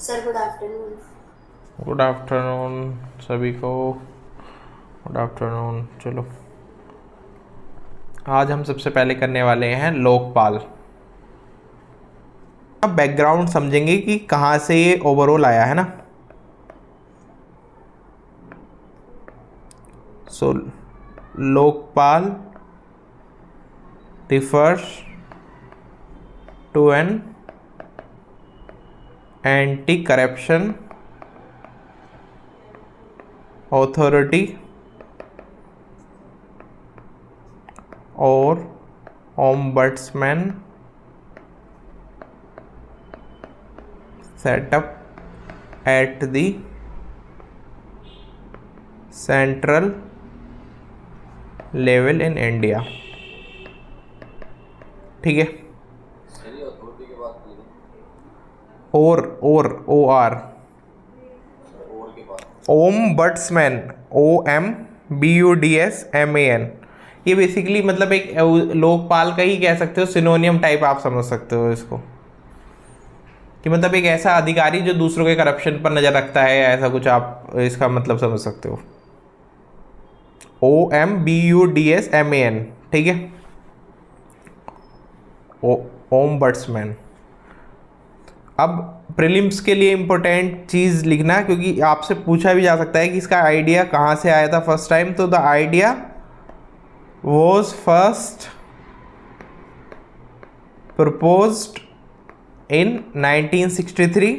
Sir good afternoon. Good afternoon सभी को। Good afternoon. चलो, आज हम सबसे पहले करने वाले हैं लोकपाल। अब बैकग्राउंड समझेंगे कि कहाँ से ये ओवरऑल आया है ना। सो Lokpal refers to an anti-corruption authority or ombudsman set up at the central level in India। ठीक है। और ओ आर ओम्बड्समैन OMBUDSMAN। ये बेसिकली मतलब एक लोकपाल का ही कह सकते हो, सिनोनियम टाइप आप समझ सकते हो इसको, कि मतलब एक ऐसा अधिकारी जो दूसरों के करप्शन पर नज़र रखता है, ऐसा कुछ आप इसका मतलब समझ सकते हो। OMBUDSMAN, ठीक है। ओम्बड्समैन। अब प्रीलिम्स के लिए इम्पोर्टेंट चीज़ लिखना, क्योंकि आपसे पूछा भी जा सकता है कि इसका आइडिया कहाँ से आया था फर्स्ट टाइम। तो the idea was first proposed इन 1963,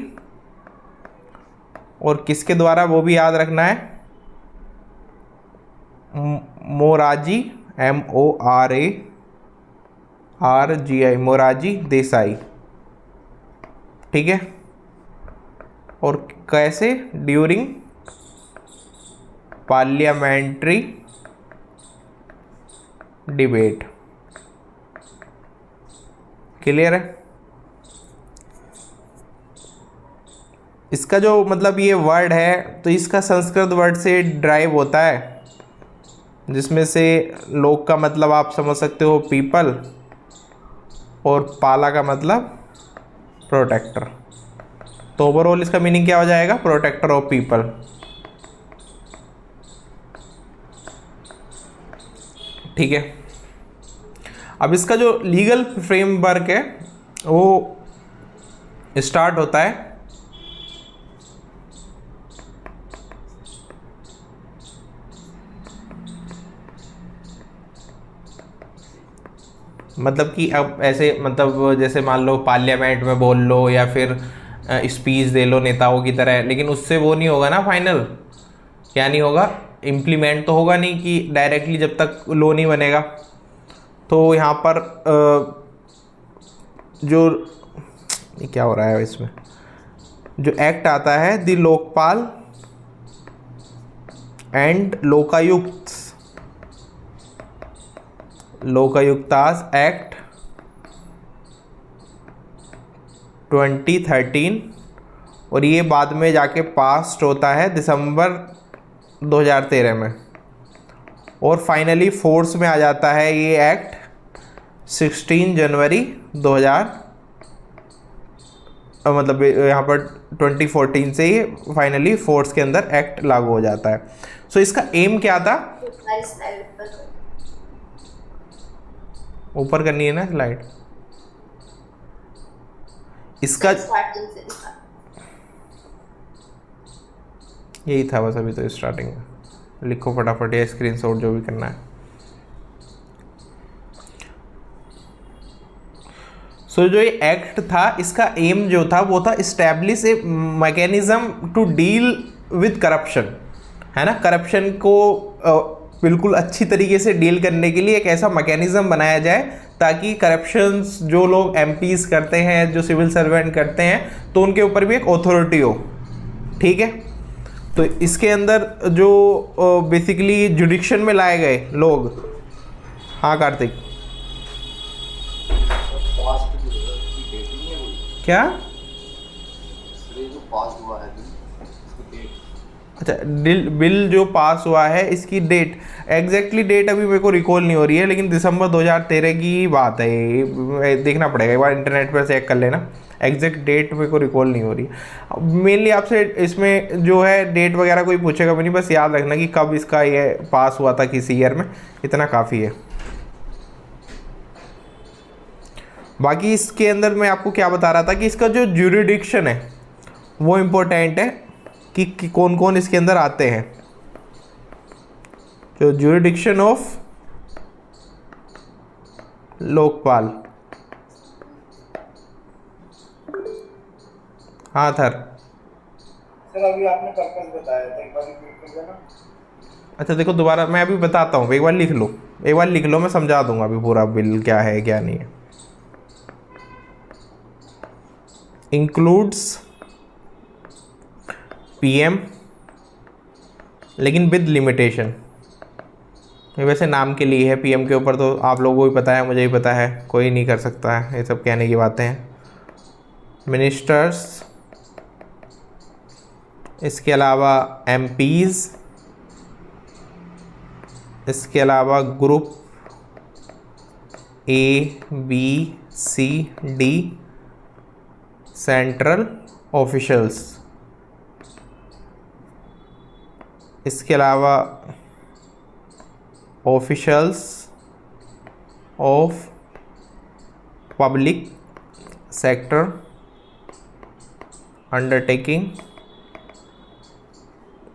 और किसके द्वारा वो भी याद रखना है, मोरारजी MORARGI मोरारजी देसाई, ठीक है। और कैसे, ड्यूरिंग पार्लियामेंट्री डिबेट। क्लियर है। इसका जो मतलब ये वर्ड है, तो इसका संस्कृत वर्ड से ड्राइव होता है, जिसमें से लोक का मतलब आप समझ सकते हो पीपल, और पाला का मतलब प्रोटेक्टर। तो ओवरऑल इसका मीनिंग क्या हो जाएगा, प्रोटेक्टर ऑफ पीपल। ठीक है। अब इसका जो लीगल फ्रेमवर्क है वो स्टार्ट होता है मतलब कि अब ऐसे, मतलब जैसे मान लो पार्लियामेंट में बोल लो या फिर स्पीच दे लो नेताओं की तरह, लेकिन उससे वो नहीं होगा ना फाइनल। क्या नहीं होगा, इम्प्लीमेंट तो होगा नहीं कि डायरेक्टली जब तक लॉ नहीं बनेगा। तो यहाँ पर जो ये क्या हो रहा है इसमें, जो एक्ट आता है द लोकपाल एंड लोकायुक्तास एक्ट 2013, और ये बाद में जाके पास्ड होता है दिसंबर 2013 में, और फाइनली फोर्स में आ जाता है ये एक्ट 16 जनवरी 2000, मतलब यहाँ पर 2014 से ये फाइनली फोर्स के अंदर एक्ट लागू हो जाता है। सो इसका एम क्या था, ऊपर करनी है ना स्लाइड। इसका यही था बस, अभी तो स्टार्टिंग में लिखो फटाफट या स्क्रीनशॉट जो भी करना है। सो जो ये एक्ट था, इसका एम जो था वो था establish a mechanism to deal with corruption, है ना। करप्शन को बिल्कुल अच्छी तरीके से डील करने के लिए एक ऐसा मैकेनिज्म बनाया जाए ताकि करप्शंस जो लोग एमपीज करते हैं, जो सिविल सर्वेंट करते हैं, तो उनके ऊपर भी एक अथॉरिटी हो। ठीक है। तो इसके अंदर जो बेसिकली जुडिक्शन में लाए गए लोग, हाँ कार्तिक क्या, अच्छा बिल जो पास हुआ है इसकी डेट, एग्जैक्टली डेट अभी मेरे को रिकॉल नहीं हो रही है, लेकिन दिसंबर 2013 की बात है। ये देखना पड़ेगा, एक बार इंटरनेट पर चेक कर लेना एग्जैक्ट डेट मेरे को रिकॉल नहीं हो रही। मेनली आपसे इसमें जो है डेट वगैरह कोई पूछेगा भी नहीं, बस याद रखना कि कब इसका ये पास हुआ था, किसी ईयर में, इतना काफ़ी है। बाकी इसके अंदर मैं आपको क्या बता रहा था कि इसका जो ज्यूरिडिक्शन है वो इम्पोर्टेंट है कि कौन कौन इसके अंदर आते हैं। जो ज्यूरिडिक्शन ऑफ लोकपाल। हाँ सर अभी आपने पर्पस बताया था, एक बार रिपीट कर देना। अच्छा देखो दोबारा मैं अभी बताता हूँ, एक बार लिख लो, एक बार लिख लो, मैं समझा दूंगा अभी पूरा बिल क्या है क्या नहीं है। इंक्लूड्स पीएम लेकिन विद लिमिटेशन। ये वैसे नाम के लिए है, पीएम के ऊपर तो आप लोगों को भी पता है, मुझे भी पता है, कोई नहीं कर सकता है, ये सब कहने की बातें हैं। मिनिस्टर्स, इसके अलावा एमपीज़, इसके अलावा group A B C D central officials, इसके अलावा officials of public sector undertaking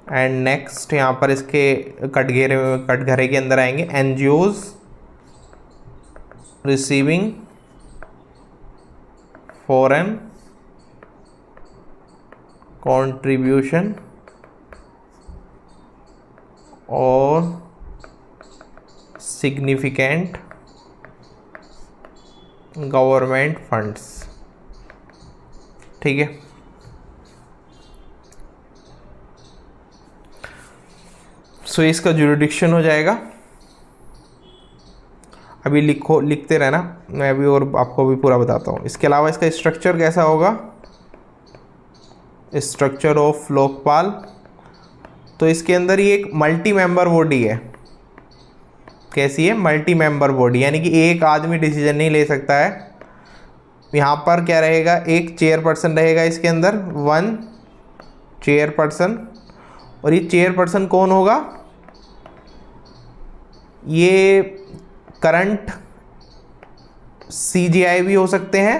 and next यहाँ पर इसके कटघरे के अंदर आएंगे एनजीओज रिसीविंग फॉरेन कंट्रीब्यूशन और सिग्निफिकेंट गवर्नमेंट फंड्स। ठीक है, सो इसका ज्यूरिडिक्शन हो जाएगा। अभी लिखते रहना, मैं अभी और आपको भी पूरा बताता हूँ। इसके अलावा इसका स्ट्रक्चर कैसा होगा, स्ट्रक्चर ऑफ लोकपाल, तो इसके अंदर ये एक मल्टी मेंबर बॉडी है। कैसी है, मल्टी मेंबर बॉडी, यानी कि एक आदमी डिसीजन नहीं ले सकता है। यहाँ पर क्या रहेगा, एक चेयरपर्सन रहेगा इसके अंदर, 1 चेयरपर्सन। और ये चेयरपर्सन कौन होगा, ये करंट सीजीआई भी हो सकते हैं,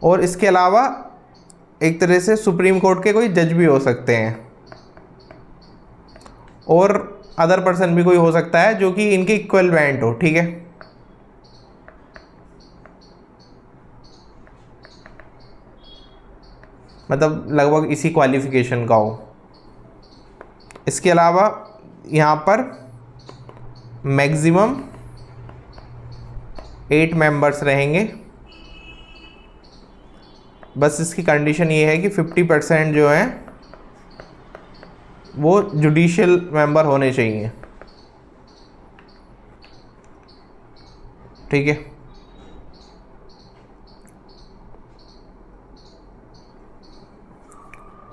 और इसके अलावा एक तरह से सुप्रीम कोर्ट के कोई जज भी हो सकते हैं, और अदर पर्सन भी कोई हो सकता है जो कि इनके इक्विवेलेंट हो। ठीक है, मतलब लगभग इसी क्वालिफिकेशन का हो। इसके अलावा यहाँ पर मैक्सिमम 8 मेंबर्स रहेंगे। बस इसकी कंडीशन ये है कि 50% जो है वो जुडिशियल मेंबर होने चाहिए। ठीक है,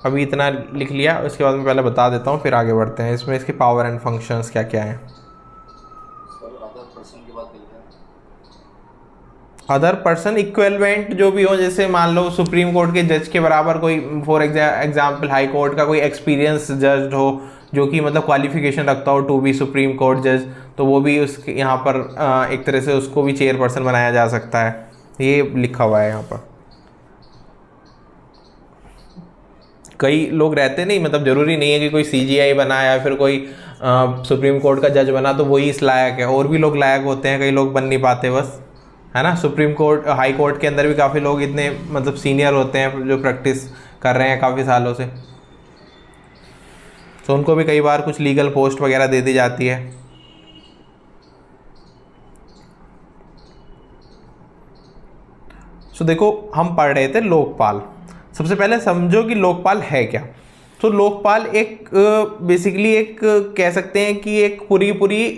अभी इतना लिख लिया, उसके बाद मैं पहले बता देता हूँ, फिर आगे बढ़ते हैं। इसमें इसके पावर एंड फंक्शंस क्या क्या हैं। अदर पर्सन इक्विवेलेंट जो भी हो, जैसे मान लो सुप्रीम कोर्ट के जज के बराबर कोई, फॉर एग्जांपल हाई कोर्ट का कोई एक्सपीरियंस जज हो जो कि मतलब क्वालिफिकेशन रखता हो टू बी सुप्रीम कोर्ट जज, तो वो भी उसके यहाँ पर एक तरह से उसको भी चेयरपर्सन बनाया जा सकता है। ये लिखा हुआ है यहाँ पर। कई लोग रहते नहीं, मतलब ज़रूरी नहीं है कि कोई सीजीआई बना या फिर कोई सुप्रीम कोर्ट का जज बना तो वही इस लायक है, और भी लोग लायक होते हैं, कई लोग बन नहीं पाते बस, है ना। सुप्रीम कोर्ट, हाई कोर्ट के अंदर भी काफ़ी लोग इतने मतलब सीनियर होते हैं जो प्रैक्टिस कर रहे हैं काफ़ी सालों से, तो उनको भी कई बार कुछ लीगल पोस्ट वगैरह दे दी जाती है। सो देखो, हम पढ़ रहे थे लोकपाल। सबसे पहले समझो कि लोकपाल है क्या। तो लोकपाल एक बेसिकली एक कह सकते हैं कि एक पूरी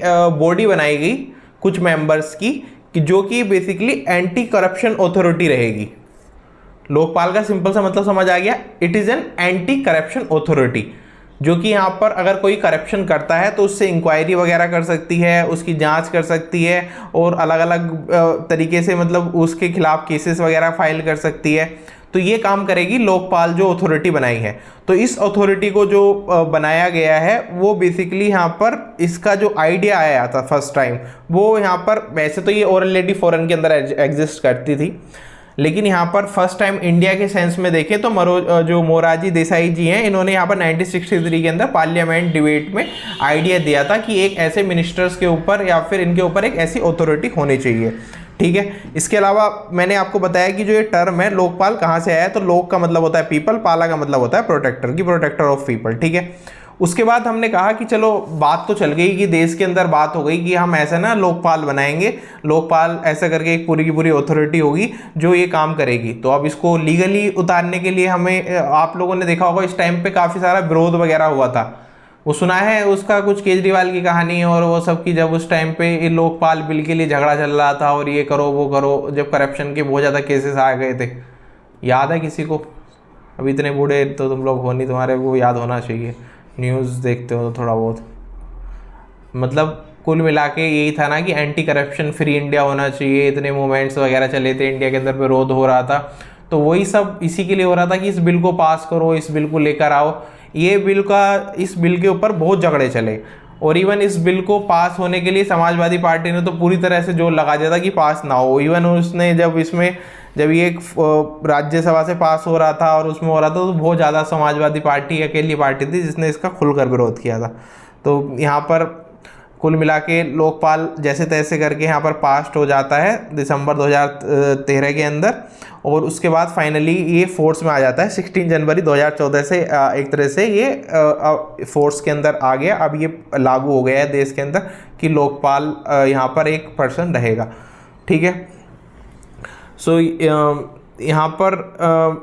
बॉडी बनाई गई कुछ मेंबर्स की, कि जो कि बेसिकली एंटी करप्शन अथॉरिटी रहेगी। लोकपाल का सिंपल सा मतलब समझ आ गया, it is an anti corruption authority, जो कि यहाँ पर अगर कोई करप्शन करता है तो उससे इंक्वायरी वगैरह कर सकती है, उसकी जांच कर सकती है, और अलग अलग तरीके से मतलब उसके खिलाफ केसेस वगैरह फाइल कर सकती है। तो ये काम करेगी लोकपाल जो अथॉरिटी बनाई है। तो इस अथॉरिटी को जो बनाया गया है वो बेसिकली यहाँ पर इसका जो आइडिया आया था फर्स्ट टाइम, वो यहाँ पर वैसे तो ये ऑलरेडी फॉरेन के अंदर एग्जिस्ट करती थी, लेकिन यहाँ पर फर्स्ट टाइम इंडिया के सेंस में देखें तो जो मोरारजी देसाई जी हैं, इन्होंने यहाँ पर 1963 के अंदर पार्लियामेंट डिबेट में आइडिया दिया था कि एक ऐसे मिनिस्टर्स के ऊपर या फिर इनके ऊपर एक ऐसी अथॉरिटी होनी चाहिए। ठीक है, इसके अलावा मैंने आपको बताया कि जो ये टर्म है लोकपाल कहाँ से आया है, तो लोक का मतलब होता है पीपल, पाला का मतलब होता है प्रोटेक्टर, की प्रोटेक्टर ऑफ पीपल। ठीक है, उसके बाद हमने कहा कि चलो बात तो चल गई कि देश के अंदर बात हो गई कि हम ऐसा ना लोकपाल बनाएंगे, लोकपाल ऐसा करके एक पूरी की पूरी अथॉरिटी होगी जो ये काम करेगी। तो अब इसको लीगली उतारने के लिए हमें, आप लोगों ने देखा होगा इस टाइम पे काफ़ी सारा विरोध वगैरह हुआ था, वो सुना है उसका कुछ केजरीवाल की कहानी और वो सब की, जब उस टाइम पे लोकपाल बिल के लिए झगड़ा चल रहा था और ये करो वो करो, जब करप्शन के बहुत ज़्यादा केसेस आ गए थे, याद है किसी को? अभी इतने बूढ़े तो तुम लोग हो नहीं, तुम्हारे को याद होना चाहिए, न्यूज़ देखते हो तो थोड़ा बहुत। मतलब कुल मिला के यही था ना कि एंटी करप्शन फ्री इंडिया होना चाहिए, इतने मूवमेंट्स वगैरह चले थे इंडिया के अंदर, विरोध हो रहा था, तो वही सब इसी के लिए हो रहा था कि इस बिल को पास करो, इस बिल को लेकर आओ। ये बिल का, इस बिल के ऊपर बहुत झगड़े चले और इवन इस बिल को पास होने के लिए समाजवादी पार्टी ने तो पूरी तरह से जोर लगा दिया था कि पास ना हो। इवन उसने जब ये राज्यसभा से पास हो रहा था और उसमें हो रहा था तो बहुत ज़्यादा समाजवादी पार्टी अकेली पार्टी थी जिसने इसका खुलकर विरोध किया था। तो यहाँ पर कुल मिला के लोकपाल जैसे तैसे करके यहाँ पर पास हो जाता है दिसंबर 2013 के अंदर, और उसके बाद फाइनली ये फोर्स में आ जाता है 16 जनवरी 2014 से। एक तरह से ये फोर्स के अंदर आ गया, अब ये लागू हो गया है देश के अंदर कि लोकपाल यहाँ पर एक पर्सन रहेगा। ठीक है, सो यहाँ पर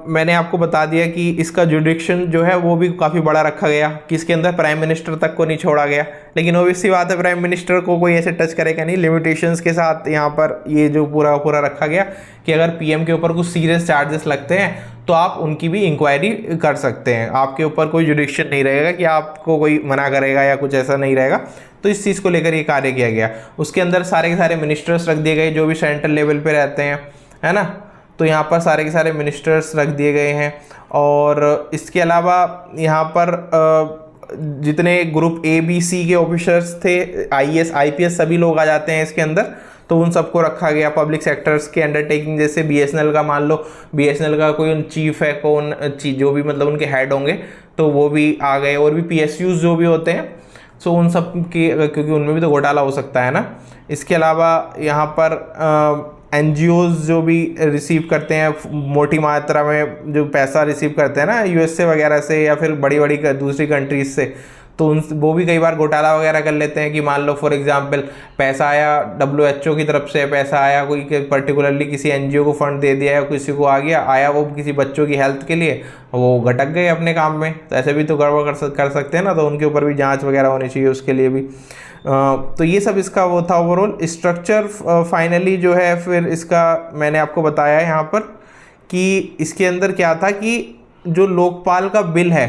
मैंने आपको बता दिया कि इसका जुडिक्शन जो है वो भी काफ़ी बड़ा रखा गया, कि इसके अंदर प्राइम मिनिस्टर तक को नहीं छोड़ा गया, लेकिन ऑब्वियस सी बात है प्राइम मिनिस्टर को कोई ऐसे टच करेगा नहीं, लिमिटेशंस के साथ यहाँ पर ये जो पूरा रखा गया कि अगर पीएम के ऊपर कुछ सीरियस चार्जेस लगते हैं तो आप उनकी भी इंक्वायरी कर सकते हैं, आपके ऊपर कोई जुडिक्शन नहीं रहेगा कि आपको कोई मना करेगा या कुछ ऐसा नहीं रहेगा। तो इस चीज़ को लेकर ये कार्य किया गया। उसके अंदर सारे के सारे मिनिस्टर्स रख दिए गए जो भी सेंट्रल लेवल पर रहते हैं, है ना, तो यहाँ पर सारे के सारे मिनिस्टर्स रख दिए गए हैं। और इसके अलावा यहाँ पर जितने ग्रुप A B C के ऑफिसर्स थे, IAS IPS सभी लोग आ जाते हैं इसके अंदर, तो उन सबको रखा गया। पब्लिक सेक्टर्स के अंडरटेकिंग जैसे BSNL का, मान लो BSNL का कोई चीफ है, कौन जो भी मतलब उनके हेड होंगे तो वो भी आ गए, और भी PSUs जो भी होते हैं, सो उन सब की, क्योंकि उनमें भी तो घोटाला हो सकता है ना। इसके अलावा यहाँ पर NGOs जो भी रिसीव करते हैं मोटी मात्रा में जो पैसा रिसीव करते हैं ना USA वगैरह से या फिर बड़ी बड़ी दूसरी कंट्रीज से, तो वो भी कई बार घोटाला वगैरह कर लेते हैं कि मान लो फॉर एग्जांपल पैसा आया WHO की तरफ से, पैसा आया कोई पर्टिकुलरली किसी NGO को फंड दे दिया या किसी को आया वो किसी बच्चों की हेल्थ के लिए, वो भटक गए अपने काम में, तो ऐसे भी तो गड़बड़ कर सकते हैं ना, तो उनके ऊपर भी जांच वगैरह होनी चाहिए उसके लिए भी। तो ये सब इसका वो था ओवरऑल स्ट्रक्चर। फाइनली जो है फिर इसका मैंने आपको बताया यहाँ पर कि इसके अंदर क्या था कि जो लोकपाल का बिल है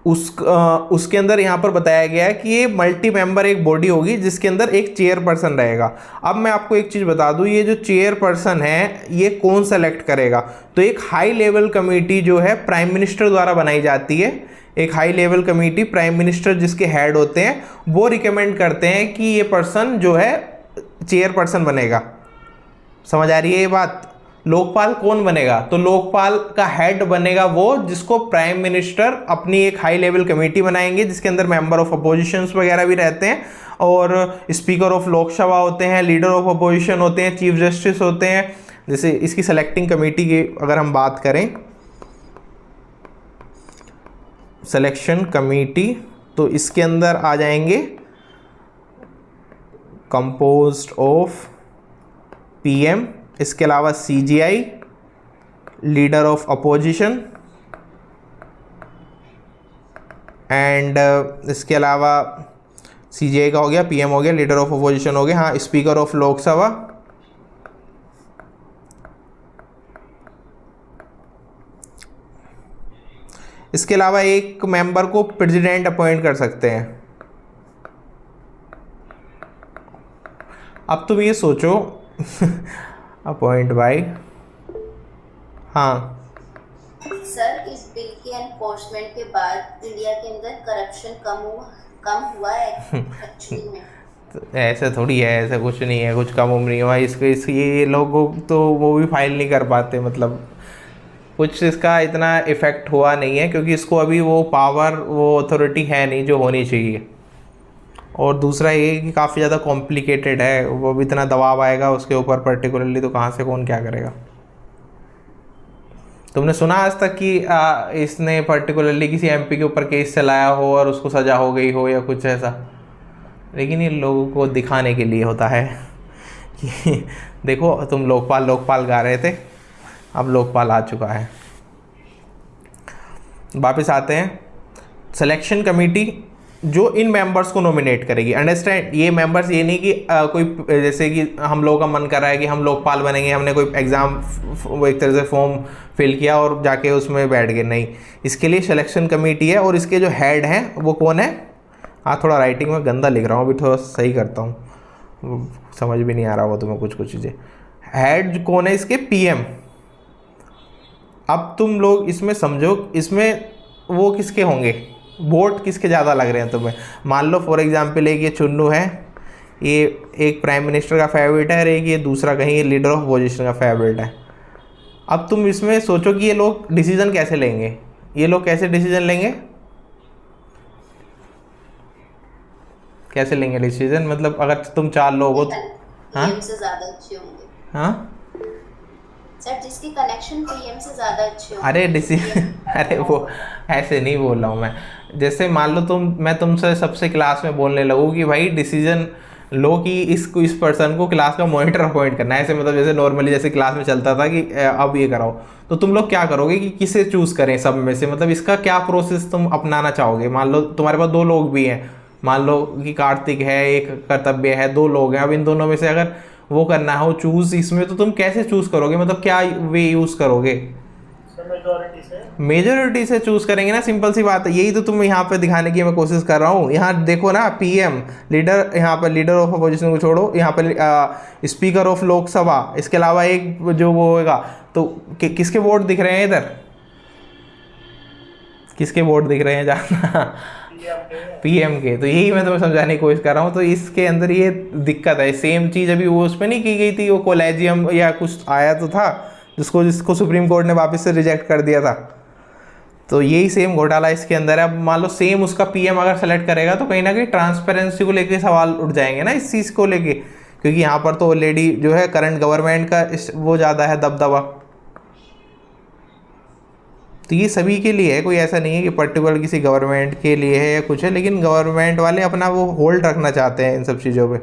उसके अंदर यहाँ पर बताया गया है कि ये मल्टी मेंबर एक बॉडी होगी जिसके अंदर एक चेयरपर्सन रहेगा। अब मैं आपको एक चीज़ बता दूँ, ये जो चेयरपर्सन है ये कौन सेलेक्ट करेगा, तो एक हाई लेवल कमेटी जो है प्राइम मिनिस्टर द्वारा बनाई जाती है। एक high level committee prime minister जिसके हेड होते हैं वो रिकमेंड करते हैं कि ये पर्सन जो है चेयरपर्सन बनेगा। समझ आ रही है ये बात? लोकपाल कौन बनेगा, तो लोकपाल का हेड बनेगा वो जिसको प्राइम मिनिस्टर अपनी एक हाई लेवल कमेटी बनाएंगे जिसके अंदर मेंबर ऑफ अपोजिशंस वगैरह भी रहते हैं, और स्पीकर ऑफ लोकसभा होते हैं, लीडर ऑफ अपोजिशन होते हैं, चीफ जस्टिस होते हैं। जैसे इसकी सेलेक्टिंग कमेटी की अगर हम बात करें, सिलेक्शन कमेटी, तो इसके अंदर आ जाएंगे कंपोज्ड ऑफ PM, इसके अलावा CGI, leader of opposition, and इसके अलावा CGI का हो गया, PM हो गया, लीडर ऑफ अपोजिशन हो गया, हाँ स्पीकर ऑफ लोकसभा, इसके अलावा एक मेंबर को प्रेसिडेंट अपॉइंट कर सकते हैं। अब तुम ये सोचो अपॉइंट बाय हाँ सर, इस बिल के एनफोर्समेंट के बाद इंडिया के अंदर करप्शन कम हुआ है एक्चुअली में? तो ऐसा थोड़ी है, ऐसा कुछ नहीं है, कुछ कम उम्र नहीं हुआ इसके ये लोगों तो वो भी फाइल नहीं कर पाते, मतलब कुछ इसका इतना इफ़ेक्ट हुआ नहीं है क्योंकि इसको अभी वो पावर, वो अथॉरिटी है नहीं जो होनी चाहिए। और दूसरा ये कि काफ़ी ज़्यादा कॉम्प्लिकेटेड है, वो भी इतना दबाव आएगा उसके ऊपर पर्टिकुलरली, तो कहाँ से कौन क्या करेगा। तुमने सुना आज तक कि इसने पर्टिकुलरली किसी एमपी के ऊपर केस चलाया हो और उसको सज़ा हो गई हो या कुछ ऐसा? लेकिन ये लोगों को दिखाने के लिए होता है कि देखो तुम लोकपाल लोकपाल गा रहे थे, अब लोकपाल आ चुका है। वापस आते हैं, सिलेक्शन कमेटी जो इन मेंबर्स को नॉमिनेट करेगी, अंडरस्टैंड, ये मेंबर्स ये नहीं कि कोई जैसे कि हम लोगों का मन कर रहा है कि हम लोकपाल बनेंगे, हमने कोई एग्ज़ाम वो एक तरह से फॉर्म फिल किया और जाके उसमें बैठ गए, नहीं, इसके लिए सिलेक्शन कमेटी है। और इसके जो हेड हैं वो कौन है? थोड़ा राइटिंग में गंदा लिख रहा हूँ, अभी थोड़ा सही करता हूँ, समझ भी नहीं आ रहा वो तुम्हें कुछ चीज़ें। हेड कौन है इसके? पीएम। अब तुम लोग इसमें समझो, इसमें वो किसके होंगे, वोट किसके ज़्यादा लग रहे हैं तुम्हें? मान लो फॉर एग्जांपल एक ये चुन्नू है, ये एक प्राइम मिनिस्टर का फेवरेट है, और एक ये दूसरा कहीं लीडर ऑफ पोजिशन का फेवरेट है। अब तुम इसमें सोचो कि ये लोग डिसीजन कैसे लेंगे, ये लोग कैसे डिसीजन लेंगे, कैसे लेंगे डिसीजन? मतलब अगर तुम 4 लोग हो, हाँ पीएम से ज्यादा अच्छे होंगे हाँ सर, जिसके कनेक्शन पीएम से ज्यादा अच्छे होंगे। अरे डिसीजन अरे वो ऐसे नहीं बोल रहा हूँ मैं। जैसे मान लो मैं तुमसे सबसे क्लास में बोलने लगूँ कि भाई डिसीजन लो कि इस पर्सन को क्लास का मॉनिटर अपॉइंट करना है, ऐसे मतलब जैसे नॉर्मली जैसे क्लास में चलता था कि अब ये कराओ, तो तुम लोग क्या करोगे कि किसे चूज़ करें सब में से? मतलब इसका क्या प्रोसेस तुम अपनाना चाहोगे? मान लो तुम्हारे पास 2 लोग भी हैं, मान लो कि कार्तिक है, एक कर्तव्य है, 2 लोग हैं। अब इन दोनों में से अगर वो करना हो चूज़ इसमें, तो तुम कैसे चूज़ करोगे? मतलब क्या वे यूज़ करोगे? मेजोरिटी से चूज करेंगे ना, सिंपल सी बात है। यही तो तुम यहाँ पे दिखाने की मैं कोशिश कर रहा हूँ। यहाँ देखो ना, पीएम लीडर, यहाँ पर लीडर ऑफ अपोजिशन को छोड़ो, यहाँ पर स्पीकर ऑफ लोकसभा, इसके अलावा एक जो वो होगा, तो किसके वोट दिख रहे हैं इधर? किसके वोट दिख रहे हैं ज़्यादा? पीएम के। तो यही मैं तुम्हें समझाने की कोशिश कर रहा हूँ। तो इसके अंदर ये दिक्कत है। सेम चीज़ अभी वो उस पर नहीं की गई थी, वो कोलेजियम या कुछ आया तो था जिसको सुप्रीम कोर्ट ने वापस से रिजेक्ट कर दिया था। तो यही सेम घोटाला इसके अंदर है। अब मान लो सेम उसका पीएम अगर सेलेक्ट करेगा तो कहीं ना कहीं ट्रांसपेरेंसी को लेके सवाल उठ जाएंगे ना इस चीज़ को लेके, क्योंकि यहाँ पर तो ऑलरेडी जो है करंट गवर्नमेंट का वो ज़्यादा है दबदबा। तो ये सभी के लिए है, कोई ऐसा नहीं है कि पर्टिकुलर किसी गवर्नमेंट के लिए है या कुछ है, लेकिन गवर्नमेंट वाले अपना वो होल्ड रखना चाहते हैं इन सब चीज़ों पे।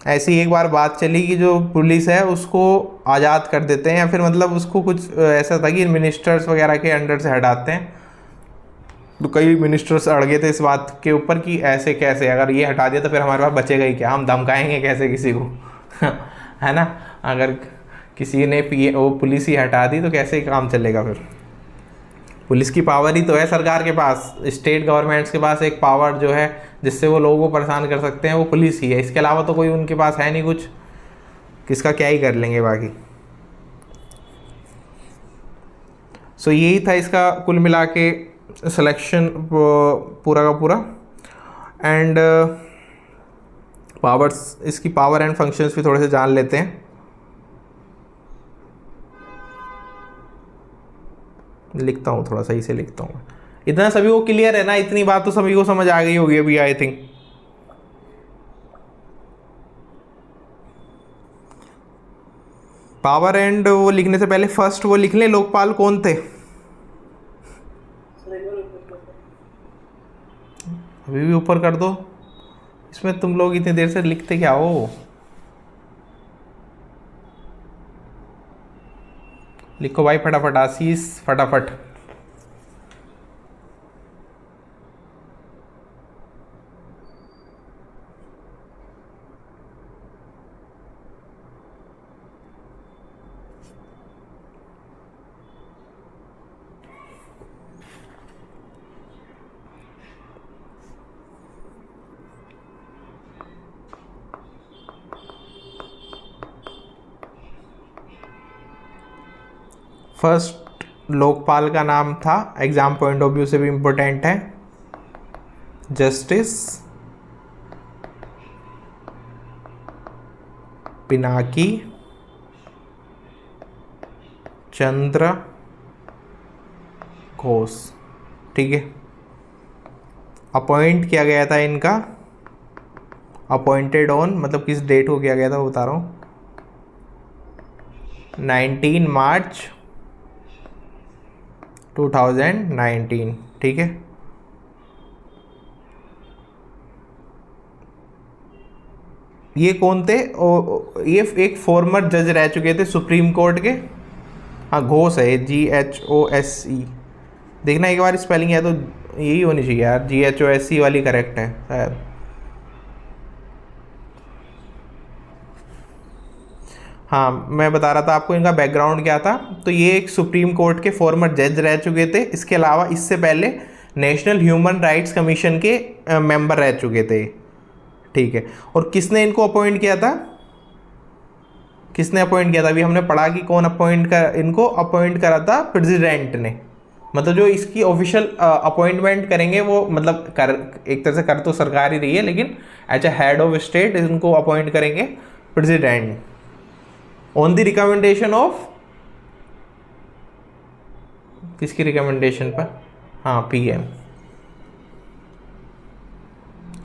ऐसी एक बार बात चली कि जो पुलिस है उसको आज़ाद कर देते हैं, या फिर मतलब उसको कुछ ऐसा था कि मिनिस्टर्स वगैरह के अंडर से हटाते हैं। तो कई मिनिस्टर्स अड़ गए थे इस बात के ऊपर कि ऐसे कैसे, अगर ये हटा दिया तो फिर हमारे पास बचेगा ही क्या, हम धमकाएंगे कैसे किसी को है ना? अगर किसी ने वो पुलिस ही हटा दी तो कैसे काम चलेगा फिर? पुलिस की पावर ही तो है सरकार के पास, स्टेट गवर्नमेंट्स के पास एक पावर जो है जिससे वो लोगों को परेशान कर सकते हैं, वो पुलिस ही है। इसके अलावा तो कोई उनके पास है नहीं कुछ, किसका क्या ही कर लेंगे बाकी। सो यही था इसका कुल मिला के सिलेक्शन पूरा का पूरा। एंड पावर्स, इसकी पावर एंड फंक्शंस भी थोड़े से जान लेते हैं। लिखता हूँ, थोड़ा सही से लिखता हूँ। इतना सभी को क्लियर है ना? इतनी बात तो सभी को समझ आ गई होगी अभी, आई थिंक। पावर एंड वो लिखने से पहले फर्स्ट वो लिख लें, लोकपाल कौन थे? अभी भी ऊपर कर दो। इसमें तुम लोग इतनी देर से लिखते क्या हो? लिखो भाई फटाफट, आशीष फटाफट। फर्स्ट लोकपाल का नाम था, एग्जाम पॉइंट ऑफ व्यू से भी इम्पोर्टेंट है, जस्टिस पिनाकी चंद्र घोष। ठीक है, अपॉइंट किया गया था इनका, अपॉइंटेड ऑन मतलब किस डेट को किया गया था वो बता रहा हूँ, 19 मार्च 2019। ठीक है, ये कौन थे? ये एक फॉर्मर जज रह चुके थे सुप्रीम कोर्ट के। हाँ, घोष है, GHOSE। देखना एक बार स्पेलिंग है तो यही होनी चाहिए यार, GHOSE वाली करेक्ट है शायद। हाँ, मैं बता रहा था आपको इनका बैकग्राउंड क्या था। तो ये एक सुप्रीम कोर्ट के फॉर्मर जज रह चुके थे। इसके अलावा इससे पहले नेशनल ह्यूमन राइट्स कमीशन के मेंबर रह चुके थे। ठीक है, और किसने इनको अपॉइंट किया था? किसने अपॉइंट किया था? अभी हमने पढ़ा कि कौन इनको अपॉइंट करा था, प्रेसिडेंट ने। मतलब जो इसकी ऑफिशियल अपॉइंटमेंट करेंगे वो मतलब एक तरह से कर तो सरकार ही रही है, लेकिन as a head of state इनको अपॉइंट करेंगे president on the recommendation of, किसकी रिकमेंडेशन पर? हाँ, PM।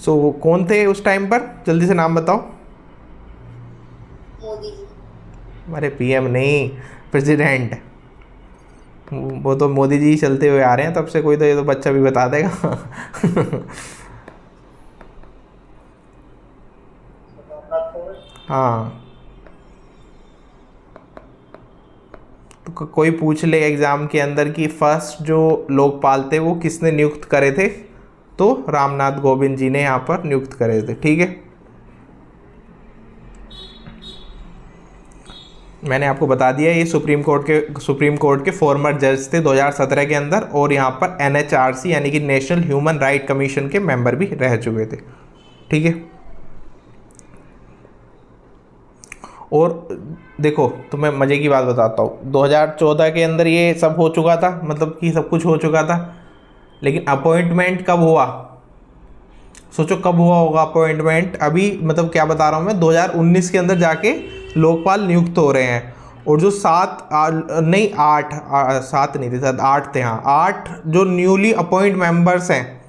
सो वो कौन थे उस टाइम पर? जल्दी से नाम बताओ। मोदी जी। अरे PM नहीं, प्रेसिडेंट। वो तो मोदी जी चलते हुए आ रहे हैं तब से, कोई तो ये तो बच्चा भी बता देगा। रामनाथ कोविंद। हाँ, तो कोई पूछ ले एग्जाम के अंदर कि फर्स्ट जो लोकपाल थे वो किसने नियुक्त करे थे, तो रामनाथ कोविंद जी ने यहाँ पर नियुक्त करे थे। ठीक है, मैंने आपको बता दिया ये सुप्रीम कोर्ट के फॉर्मर जज थे 2017 के अंदर, और यहाँ पर NHRC यानी कि नेशनल ह्यूमन राइट कमीशन के मेंबर भी रह चुके थे। ठीक है, और देखो तो मैं मज़े की बात बताता हूँ, 2014 के अंदर ये सब हो चुका था, मतलब कि सब कुछ हो चुका था, लेकिन अपॉइंटमेंट कब हुआ? सोचो कब हुआ होगा अपॉइंटमेंट? अभी मतलब क्या बता रहा हूँ मैं, 2019 के अंदर जाके लोकपाल नियुक्त हो रहे हैं। और जो 7 नहीं थे, शायद 8 थे, हाँ 8 जो न्यूली अपॉइंट मेंबर्स हैं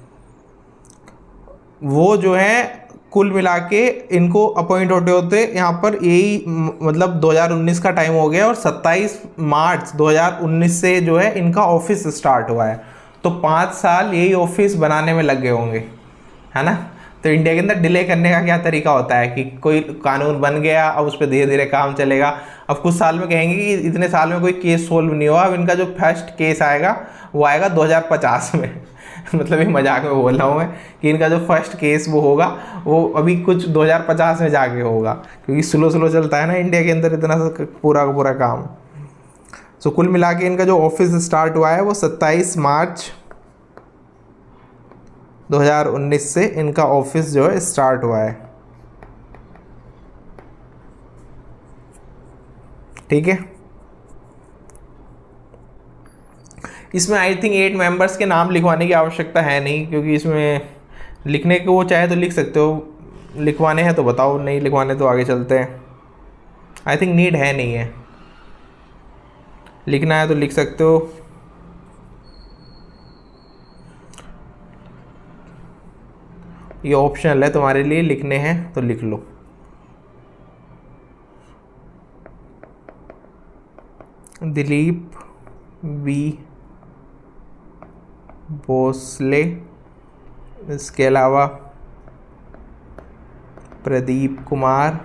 वो जो है कुल मिला के इनको अपॉइंट होते होते यहाँ पर यही मतलब 2019 का टाइम हो गया, और 27 मार्च 2019 से जो है इनका ऑफिस स्टार्ट हुआ है। तो 5 साल यही ऑफिस बनाने में लग गए होंगे, है ना। तो इंडिया के अंदर डिले करने का क्या तरीका होता है कि कोई कानून बन गया, अब उस पर धीरे धीरे काम चलेगा। अब कुछ साल में कहेंगे कि इतने साल में कोई केस सोल्व नहीं हुआ, अब इनका जो फर्स्ट केस आएगा वो आएगा 2050 में। मतलब ये मजाक में बोल रहा हूँ मैं कि इनका जो फर्स्ट केस वो होगा वो अभी कुछ 2050 में जाके होगा, क्योंकि स्लो चलता है ना इंडिया के अंदर इतना पूरा का पूरा काम। सो कुल मिला के इनका जो ऑफिस स्टार्ट हुआ है वो 27 मार्च 2019 से इनका ऑफिस जो है स्टार्ट हुआ है। ठीक है, इसमें आई थिंक 8 मेंबर्स के नाम लिखवाने की आवश्यकता है नहीं, क्योंकि इसमें लिखने को वो चाहे तो लिख सकते हो, लिखवाने हैं तो बताओ, नहीं लिखवाने तो आगे चलते हैं। आई थिंक नीड है नहीं है, लिखना है तो लिख सकते हो। ये ऑप्शनल है तुम्हारे लिए, लिखने हैं तो लिख लो। दिलीप V भोसले, इसके अलावा प्रदीप कुमार,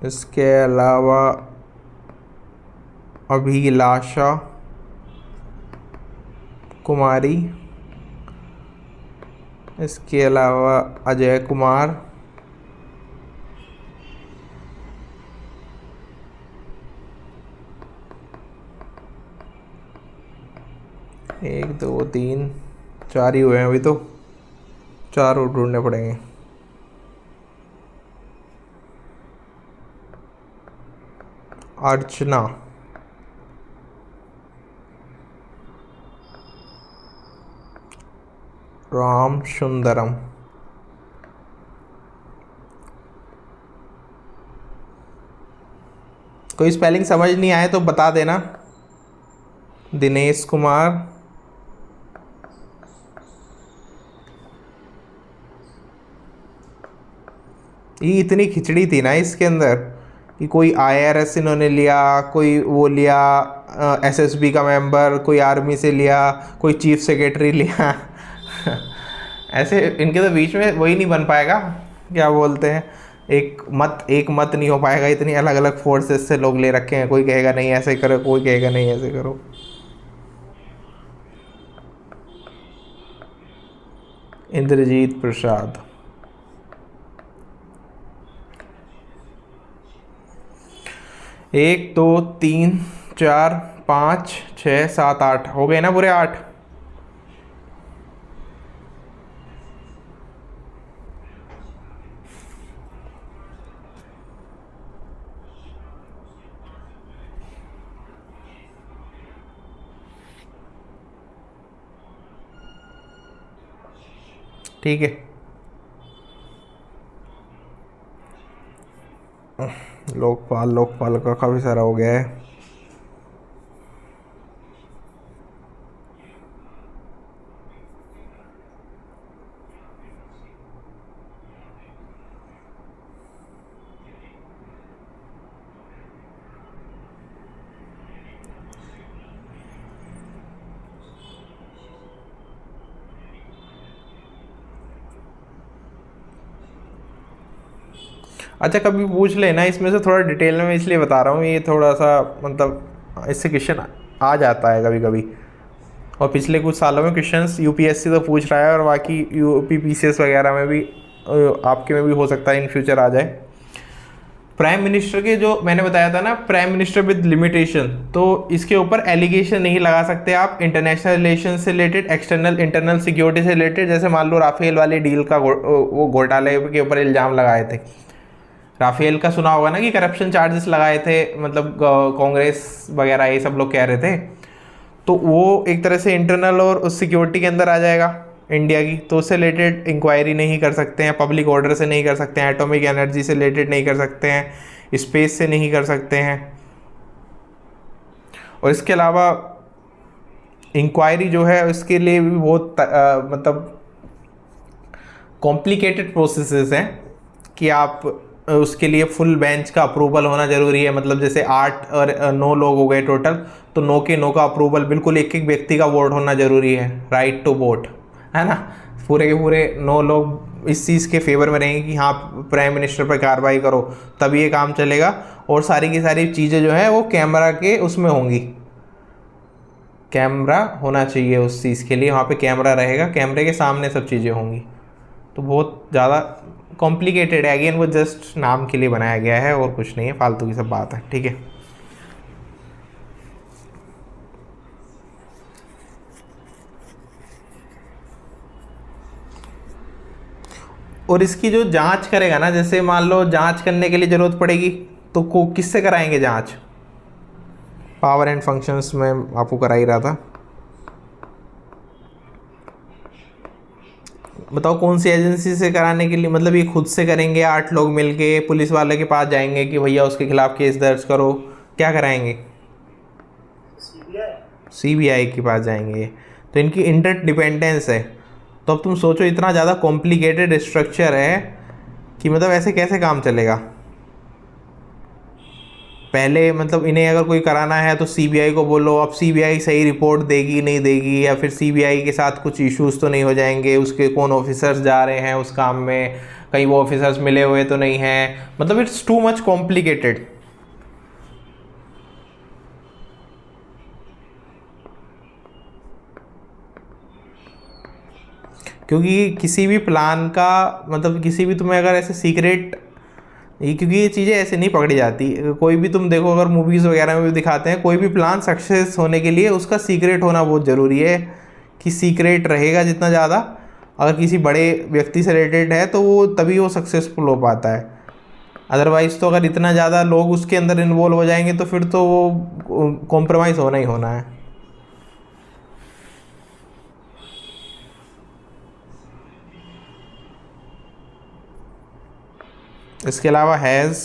इसके अलावा अभिलाषा कुमारी, इसके अलावा अजय कुमार, एक दो तीन 4 ही हुए हैं अभी तो, 4 और ढूंढने पड़ेंगे। अर्चना, राम सुंदरम, कोई स्पेलिंग समझ नहीं आए तो बता देना। दिनेश कुमार, ये इतनी खिचड़ी थी ना इसके अंदर कि कोई IRS इन्होंने लिया, कोई वो लिया SSB का मेंबर, कोई आर्मी से लिया, कोई चीफ सेक्रेटरी लिया ऐसे इनके तो बीच में वही नहीं बन पाएगा, क्या बोलते हैं, एक मत नहीं हो पाएगा। इतनी अलग अलग फोर्सेस से लोग ले रखे हैं, कोई कहेगा नहीं ऐसे करो, कोई कहेगा नहीं ऐसे करो। इंद्रजीत प्रसाद, 1 2 3 4 5 6 7 8 हो गए ना पूरे 8। ठीक है, लोकपाल का काफ़ी सारा हो गया है। अच्छा कभी पूछ लेना इसमें से थोड़ा डिटेल में, मैं इसलिए बता रहा हूँ, ये थोड़ा सा मतलब इससे क्वेश्चन आ जाता है कभी कभी, और पिछले कुछ सालों में क्वेश्चंस UPSC तो पूछ रहा है, और बाकी UP PCS वगैरह में भी आपके में भी हो सकता है इन फ्यूचर आ जाए। प्राइम मिनिस्टर के जो मैंने बताया था ना, प्राइम मिनिस्टर विद लिमिटेशन, तो इसके ऊपर एलिगेशन नहीं लगा सकते आप इंटरनेशनल रिलेशन से रिलेटेड, एक्सटर्नल इंटरनल सिक्योरिटी से रिलेटेड। जैसे मान लो राफेल वाली डील का वो घोटाले के ऊपर इल्ज़ाम लगाए थे, राफेल का सुना होगा ना कि करप्शन चार्जेस लगाए थे, मतलब कांग्रेस वगैरह ये सब लोग कह रहे थे, तो वो एक तरह से इंटरनल और उस सिक्योरिटी के अंदर आ जाएगा इंडिया की, तो उससे रिलेटेड इंक्वायरी नहीं कर सकते हैं, पब्लिक ऑर्डर से नहीं कर सकते हैं, एटॉमिक एनर्जी से रिलेटेड नहीं कर सकते हैं, स्पेस से नहीं कर सकते हैं। और इसके अलावा इंक्वायरी जो है उसके लिए भी बहुत मतलब कॉम्प्लिकेटेड प्रोसेसेस हैं कि आप उसके लिए फुल बेंच का अप्रूवल होना ज़रूरी है। मतलब जैसे 8 और 9 लोग हो गए टोटल, तो 9 के 9 का अप्रूवल, बिल्कुल एक एक व्यक्ति का वोट होना ज़रूरी है, राइट टू वोट, है ना। पूरे के पूरे 9 लोग इस चीज़ के फेवर में रहेंगे कि हाँ प्राइम मिनिस्टर पर कार्रवाई करो, तभी ये काम चलेगा। और सारी की सारी चीज़ें जो है वो कैमरा के उसमें होंगी, कैमरा होना चाहिए उस चीज़ के लिए, वहाँ पे कैमरा रहेगा, कैमरे के सामने सब चीज़ें होंगी। तो बहुत ज़्यादा कॉम्प्लिकेटेड है, अगेन वो जस्ट नाम के लिए बनाया गया है और कुछ नहीं है, फालतू की सब बात है, ठीक है। और इसकी जो जांच करेगा ना, जैसे मान लो जांच करने के लिए ज़रूरत पड़ेगी तो किससे कराएंगे जांच? पावर एंड फंक्शंस में आपको करा ही रहा था, बताओ कौन सी एजेंसी से कराने के लिए? मतलब ये खुद से करेंगे 8 लोग मिलके, पुलिस वाले के पास जाएंगे कि भैया उसके खिलाफ केस दर्ज करो, क्या कराएंगे? CBI के पास जाएंगे। तो इनकी इंटरडिपेंडेंस है। तो अब तुम सोचो इतना ज़्यादा कॉम्प्लिकेटेड स्ट्रक्चर है कि मतलब ऐसे कैसे काम चलेगा। पहले मतलब इन्हें अगर कोई कराना है तो CBI को बोलो, अब CBI सही रिपोर्ट देगी नहीं देगी, या फिर CBI के साथ कुछ इश्यूज तो नहीं हो जाएंगे, उसके कौन ऑफिसर्स जा रहे हैं उस काम में, कहीं वो ऑफिसर्स मिले हुए तो नहीं हैं, मतलब इट्स टू मच कॉम्प्लिकेटेड। क्योंकि किसी भी प्लान का मतलब किसी भी तुम्हें अगर ऐसे सीक्रेट, क्योंकि ये चीज़ें ऐसे नहीं पकड़ी जाती, कोई भी तुम देखो अगर मूवीज़ वगैरह में भी दिखाते हैं, कोई भी प्लान सक्सेस होने के लिए उसका सीक्रेट होना बहुत ज़रूरी है, कि सीक्रेट रहेगा जितना ज़्यादा, अगर किसी बड़े व्यक्ति से रिलेटेड है तो वो तभी वो सक्सेसफुल हो पाता है। अदरवाइज़ तो अगर इतना ज़्यादा लोग उसके अंदर इन्वॉल्व हो जाएंगे तो फिर तो वो कॉम्प्रोमाइज़ होना ही होना है। इसके अलावा has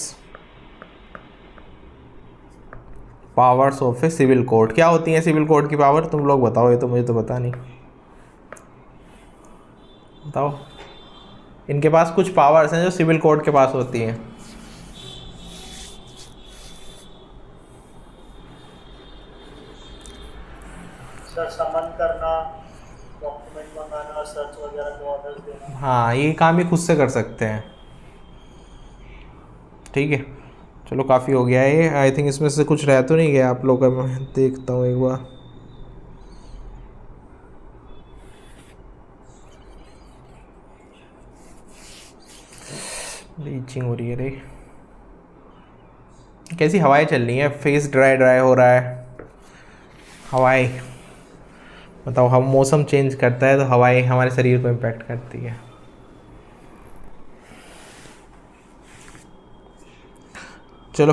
powers of a civil court. क्या होती है सिविल कोर्ट की पावर, तुम लोग बताओ, ये तो मुझे तो पता नहीं, बताओ। इनके पास कुछ पावर्स हैं जो सिविल कोर्ट के पास होती हैं। सर समन करना, डॉक्यूमेंट मंगाना, सर्च वगैरह के ऑर्डर्स देना। हाँ, ये काम ही खुद से कर सकते हैं। ठीक है, चलो काफ़ी हो गया है ये। आई थिंक इसमें से कुछ रह तो नहीं गया आप लोगों का, मैं देखता हूँ एक बार। लीचिंग हो रही है रे, कैसी हवाएं चल रही हैं, फेस ड्राई ड्राई हो रहा है। हवाएं, बताओ, हम मौसम चेंज करता है तो हवाएं हमारे शरीर को इम्पेक्ट करती है। चलो,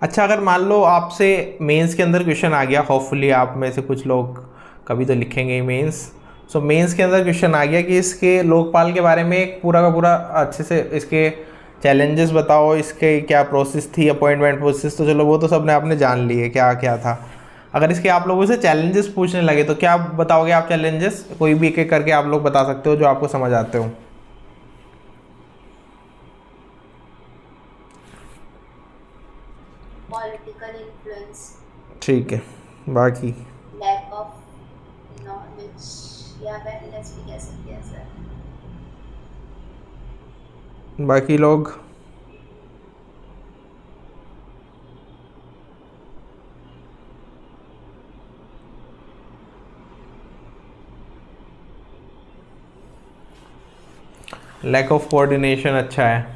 अच्छा, अगर मान लो आपसे मेंस के अंदर क्वेश्चन आ गया, होपफुली आप में से कुछ लोग कभी तो लिखेंगे ही मेंस। सो मेंस के अंदर क्वेश्चन आ गया कि इसके लोकपाल के बारे में एक पूरा का पूरा अच्छे से इसके चैलेंजेस बताओ, इसके क्या प्रोसेस थी, अपॉइंटमेंट प्रोसेस, तो चलो वो तो सबने आपने जान लिए क्या क्या था। अगर इसके आप लोगों से चैलेंजेस पूछने लगे तो क्या बताओगे आप चैलेंजेस? कोई भी एक एक करके आप लोग बता सकते हो जो आपको समझ आते हो। पॉलिटिकल इन्फ्लुएंस, ठीक है, बाकी लैक ऑफ नॉलेज या अवेयरनेस भी कह सकते हैं सर। बाकी लोग लैक ऑफ कोऑर्डिनेशन, अच्छा है।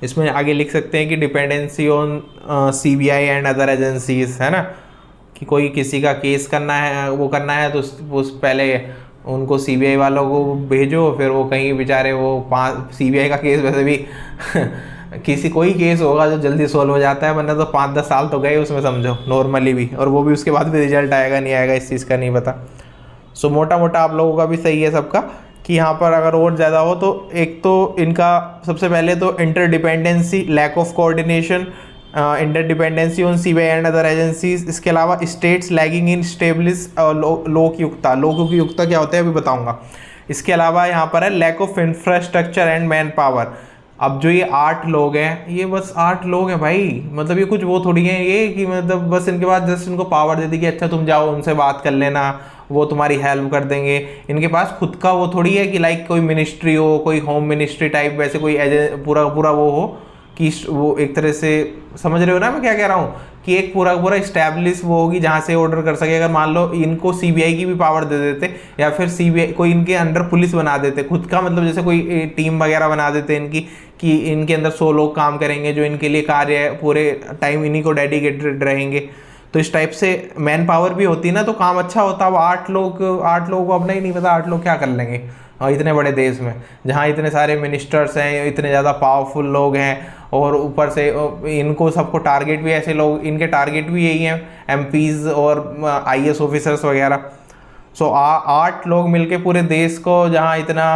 इसमें आगे लिख सकते हैं कि dependency on CBI and other agencies, है ना, कि कोई किसी का केस करना है, वो करना है तो उस पहले उनको सीबीआई वालों को भेजो, फिर वो कहीं बेचारे वो सीबीआई का केस वैसे भी किसी कोई केस होगा जो जल्दी सॉल्व हो जाता है, वरना तो 5-10 साल तो गए उसमें समझो नॉर्मली भी, और वो भी उसके बाद भी रिजल्ट आएगा नहीं आएगा इस चीज़ का नहीं पता। सो मोटा मोटा आप लोगों का भी सही है सबका कि यहाँ पर अगर और ज़्यादा हो तो एक तो इनका सबसे पहले तो interdependency, lack of coordination, interdependency on CBI and other agencies. इसके अलावा states lagging in establish Lokayukta. Lokayukta क्या होता है अभी बताऊंगा। इसके अलावा यहाँ पर है lack of infrastructure and man power. अब जो ये 8 लोग हैं, ये बस 8 लोग हैं भाई, मतलब ये कुछ वो थोड़ी है ये कि मतलब बस इनके पास जस्ट इनको पावर दे दी कि अच्छा तुम जाओ उनसे बात कर लेना, वो तुम्हारी हेल्प कर देंगे। इनके पास खुद का वो थोड़ी है कि लाइक कोई मिनिस्ट्री हो, कोई होम मिनिस्ट्री टाइप, वैसे कोई पूरा पूरा वो हो कि वो एक तरह से, समझ रहे हो ना मैं क्या कह रहा हूँ, कि एक पूरा पूरा इस्टेब्लिश वो होगी जहाँ से ऑर्डर कर सके। अगर मान लो इनको सीबीआई की भी पावर दे देते या फिर सीबीआई कोई इनके अंडर पुलिस बना देते खुद का, मतलब जैसे कोई टीम वगैरह बना देते इनकी कि इनके अंदर 100 लोग काम करेंगे जो इनके लिए कार्य पूरे टाइम इन्हीं को डेडिकेटेड रहेंगे, तो इस टाइप से मैन पावर भी होती ना तो काम अच्छा होता। अब 8 लोगों को अपना ही नहीं पता 8 लोग क्या कर लेंगे इतने बड़े देश में जहाँ इतने सारे मिनिस्टर्स हैं, इतने ज़्यादा पावरफुल लोग हैं, और ऊपर से इनको सबको टारगेट भी ऐसे लोग, इनके टारगेट भी यही हैं एमपीज़ और आईएएस ऑफिसर्स वगैरह। सो 8 लोग मिलके पूरे देश को, जहाँ इतना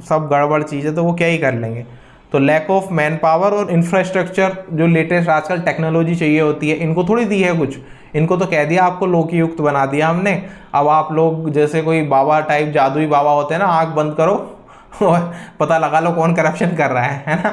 सब गड़बड़ चीज़ है तो वो क्या ही कर लेंगे। तो लैक ऑफ मैन पावर और इंफ्रास्ट्रक्चर, जो लेटेस्ट आजकल टेक्नोलॉजी चाहिए होती है, इनको थोड़ी दी है कुछ, इनको तो कह दिया आपको लोकयुक्त बना दिया हमने। अब आप लोग जैसे कोई बाबा टाइप जादुई बाबा होते हैं ना, आँख बंद करो और पता लगा लो कौन करप्शन कर रहा है ना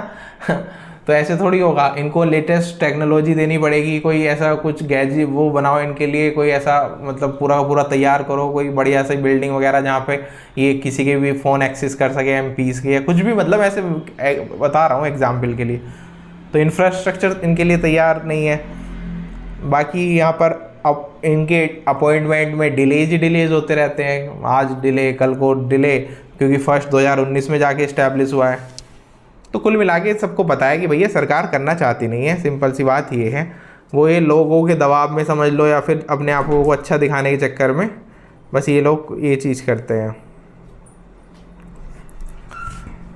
तो ऐसे थोड़ी होगा, इनको लेटेस्ट टेक्नोलॉजी देनी पड़ेगी, कोई ऐसा कुछ गैजेट वो बनाओ इनके लिए, कोई ऐसा मतलब पूरा पूरा तैयार करो, कोई बढ़िया सी बिल्डिंग वगैरह जहाँ पे ये किसी के भी फ़ोन एक्सेस कर सके, एमपीज़ के या कुछ भी, मतलब ऐसे बता रहा हूँ एग्जाम्पल के लिए। तो इंफ्रास्ट्रक्चर इनके लिए तैयार नहीं है। बाकी यहाँ पर अब इनके अपॉइंटमेंट में डिलेज होते रहते हैं, आज डिले कल को डिले, क्योंकि फर्स्ट 2019 में जाके इस्टेब्लिश हुआ है। तो कुल मिला के सबको पता है कि भैया सरकार करना चाहती नहीं है, सिंपल सी बात ये है। वो ये लोगों के दबाव में समझ लो या फिर अपने आप को अच्छा दिखाने के चक्कर में बस ये लोग ये चीज़ करते हैं।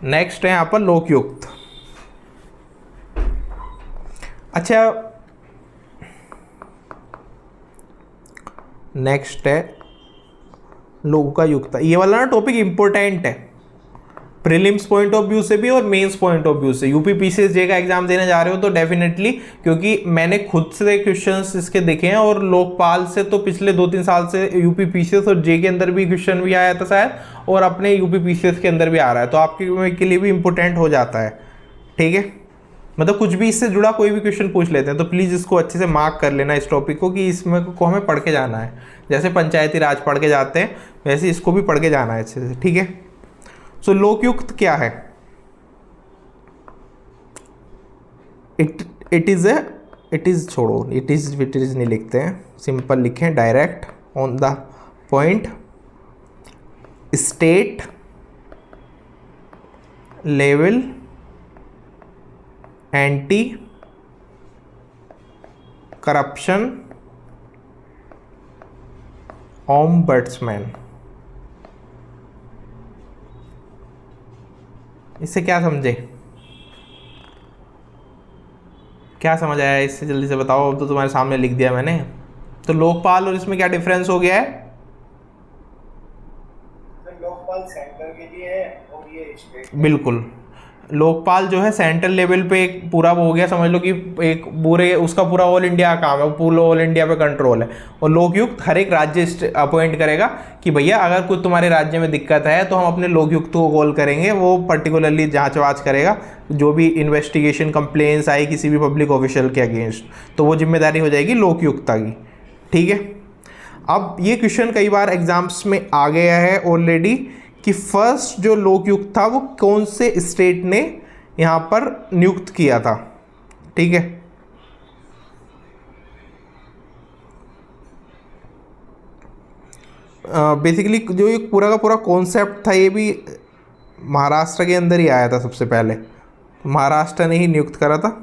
नेक्स्ट है यहाँ पर लोकयुक्त। अच्छा, नेक्स्ट है लोकायुक्त। ये वाला ना टॉपिक इंपॉर्टेंट है प्रीलिम्स पॉइंट ऑफ व्यू से भी और मेंस पॉइंट ऑफ व्यू से। यूपी पीसीएस का एग्जाम देने जा रहे हो तो डेफिनेटली, क्योंकि मैंने खुद से क्वेश्चंस इसके देखे हैं और लोकपाल से तो पिछले 2-3 साल से यूपी पीसीएस और जे के अंदर भी क्वेश्चन भी आया था शायद, और अपने यूपी पीसीएस के अंदर भी आ रहा है, तो आपके के लिए भी इंपॉर्टेंट हो जाता है। ठीक है, मतलब कुछ भी इससे जुड़ा कोई भी क्वेश्चन पूछ लेते हैं तो प्लीज़ इसको अच्छे से मार्क कर लेना इस टॉपिक को, कि इसमें को हमें पढ़ के जाना है। जैसे पंचायती राज पढ़ के जाते हैं वैसे इसको भी पढ़ के जाना है अच्छे से। ठीक है, सो लोकयुक्त क्या है? इट इज छोड़ो, इट इज नहीं लिखते हैं, सिंपल लिखें direct on the point state level anti corruption ombudsman. इससे क्या समझे, क्या समझ आया इससे? जल्दी से बताओ, अब तो तुम्हारे सामने लिख दिया मैंने। तो लोकपाल और इसमें क्या डिफरेंस हो गया है? लोकपाल सेंटर के लिए है और ये स्टेट। बिल्कुल, लोकपाल जो है सेंट्रल लेवल पे एक पूरा वो हो गया, समझ लो कि एक पूरे उसका पूरा ऑल इंडिया का काम है, वो पूरा ऑल इंडिया पे कंट्रोल है। और लोकयुक्त हर एक राज्य अपॉइंट करेगा कि भैया अगर कुछ तुम्हारे राज्य में दिक्कत है तो हम अपने लोकयुक्त को कॉल करेंगे, वो पर्टिकुलरली जांच वाच करेगा, जो भी इन्वेस्टिगेशन कंप्लेंट्स आई किसी भी पब्लिक ऑफिशियल के अगेंस्ट, तो वो जिम्मेदारी हो जाएगी लोकयुक्ता की। ठीक है, अब ये क्वेश्चन कई बार एग्जाम्स में आ गया है ऑलरेडी कि फर्स्ट जो लोकयुक्त था वो कौन से स्टेट ने यहाँ पर नियुक्त किया था। ठीक है, बेसिकली जो ये पूरा का पूरा कॉन्सेप्ट था ये भी महाराष्ट्र के अंदर ही आया था सबसे पहले, महाराष्ट्र ने ही नियुक्त करा था।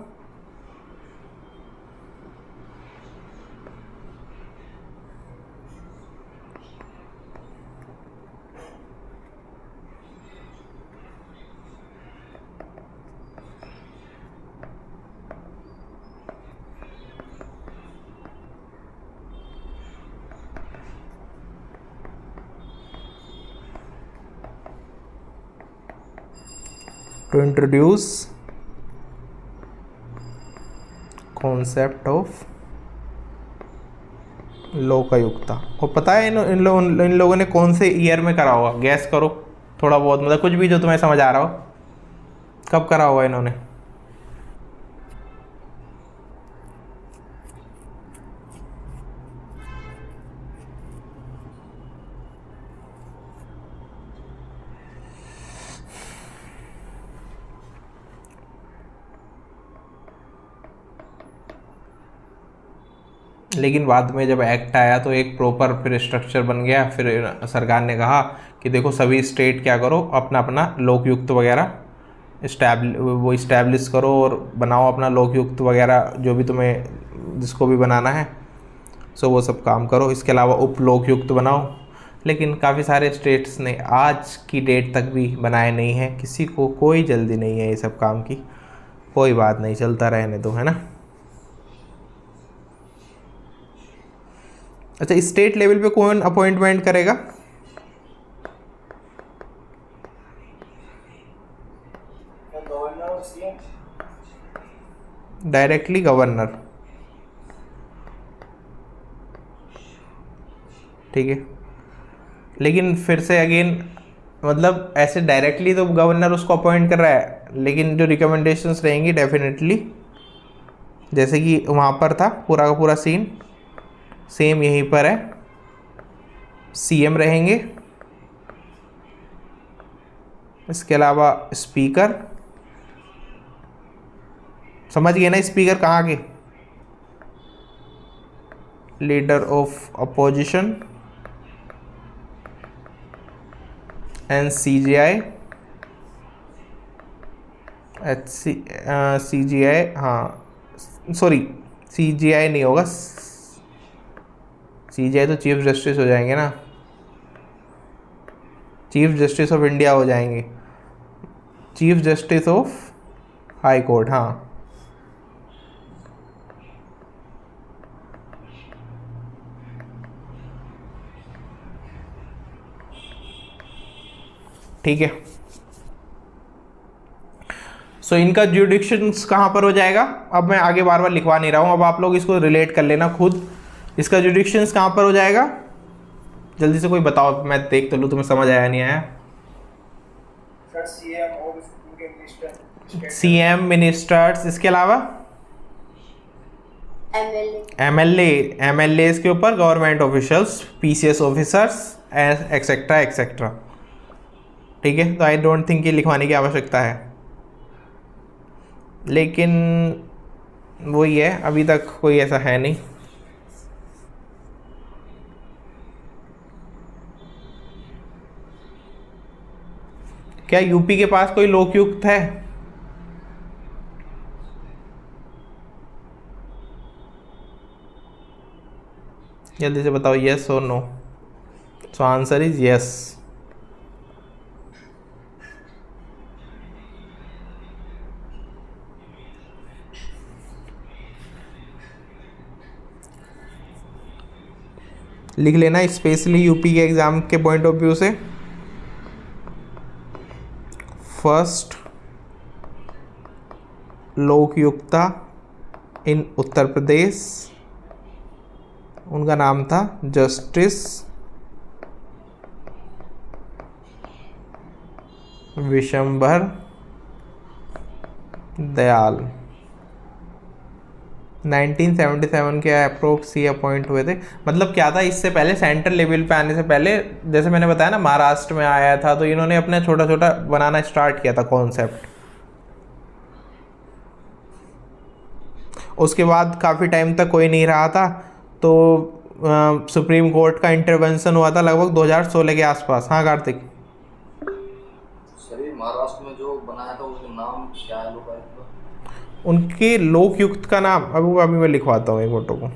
To introduce concept of Lokayukta. और पता है इन लोगों ने कौन से ईयर में करा होगा? गैस करो थोड़ा बहुत, मतलब कुछ भी जो तुम्हें समझ आ रहा हो, कब करा होगा इन्होंने? लेकिन बाद में जब एक्ट आया तो एक प्रॉपर फिर स्ट्रक्चर बन गया, फिर सरकार ने कहा कि देखो सभी स्टेट क्या करो, अपना अपना लोकयुक्त वगैरह इस्टेब्लिश करो और बनाओ अपना लोकयुक्त वगैरह, जो भी तुम्हें जिसको भी बनाना है सो वो सब काम करो। इसके अलावा उप लोकयुक्त बनाओ, लेकिन काफ़ी सारे स्टेट्स ने आज की डेट तक भी बनाए नहीं हैं। किसी को कोई जल्दी नहीं है ये सब काम की, कोई बात नहीं, चलता रहने दो, है ना। अच्छा, स्टेट लेवल पे कौन अपॉइंटमेंट करेगा? गवर्नर और सीएम। Directly governor. ठीक है, लेकिन फिर से अगेन मतलब ऐसे डायरेक्टली तो गवर्नर उसको अपॉइंट कर रहा है, लेकिन जो रिकमेंडेशंस रहेंगी डेफिनेटली, जैसे कि वहाँ पर था पूरा का पूरा सीन सेम यहीं पर है, सीएम रहेंगे, इसके अलावा स्पीकर, समझ गए ना, स्पीकर कहाँ के? Leader of opposition and CGI, CGI, हाँ सॉरी सीजीआई नहीं होगा, सीजीआई तो चीफ जस्टिस हो जाएंगे ना, चीफ जस्टिस ऑफ इंडिया हो जाएंगे। Chief justice of high court, हाँ। ठीक है, सो इनका जुडिक्शंस कहाँ पर हो जाएगा, अब मैं आगे बार बार लिखवा नहीं रहा हूँ, अब आप लोग इसको रिलेट कर लेना खुद। इसका जुडिक्शंस कहाँ पर हो जाएगा, जल्दी से कोई बताओ, मैं देख तो लूँ तुम्हें समझ आया नहीं आया। सर सीएम और उनके मिनिस्टर, सीएम, मिनिस्टर्स, इसके अलावा एमएलए के ऊपर government officials, PCS officers, etcetera etcetera. ठीक है, तो आई डोंट थिंक ये लिखवाने की आवश्यकता है, लेकिन वही है, अभी तक कोई ऐसा है नहीं। क्या यूपी के पास कोई लोकयुक्त है? जल्दी से बताओ, यस और no. So answer is yes. लिख लेना स्पेशली यूपी के एग्जाम के पॉइंट ऑफ व्यू से। फर्स्ट लोकयुक्ता इन उत्तर प्रदेश, उनका नाम था जस्टिस विशंभर दयाल। 1977 के अप्रोक्स ही अपॉइंट हुए थे। मतलब क्या था, इससे पहले सेंट्रल लेवल पे आने से पहले, जैसे मैंने बताया ना, महाराष्ट्र में आया था, तो इन्होंने अपना छोटा छोटा बनाना स्टार्ट किया था कॉन्सेप्ट। उसके बाद काफ़ी टाइम तक कोई नहीं रहा था, तो सुप्रीम कोर्ट का इंटरवेंशन हुआ था लगभग 2016 के आसपास। हाँ कार्तिक। सर महाराष्ट्र में जो बनाया था उसका नाम क्या है लोकायुक्त? उनके लोकयुक्त का नाम अभी मैं लिखवाता हूँ एक फोटो को।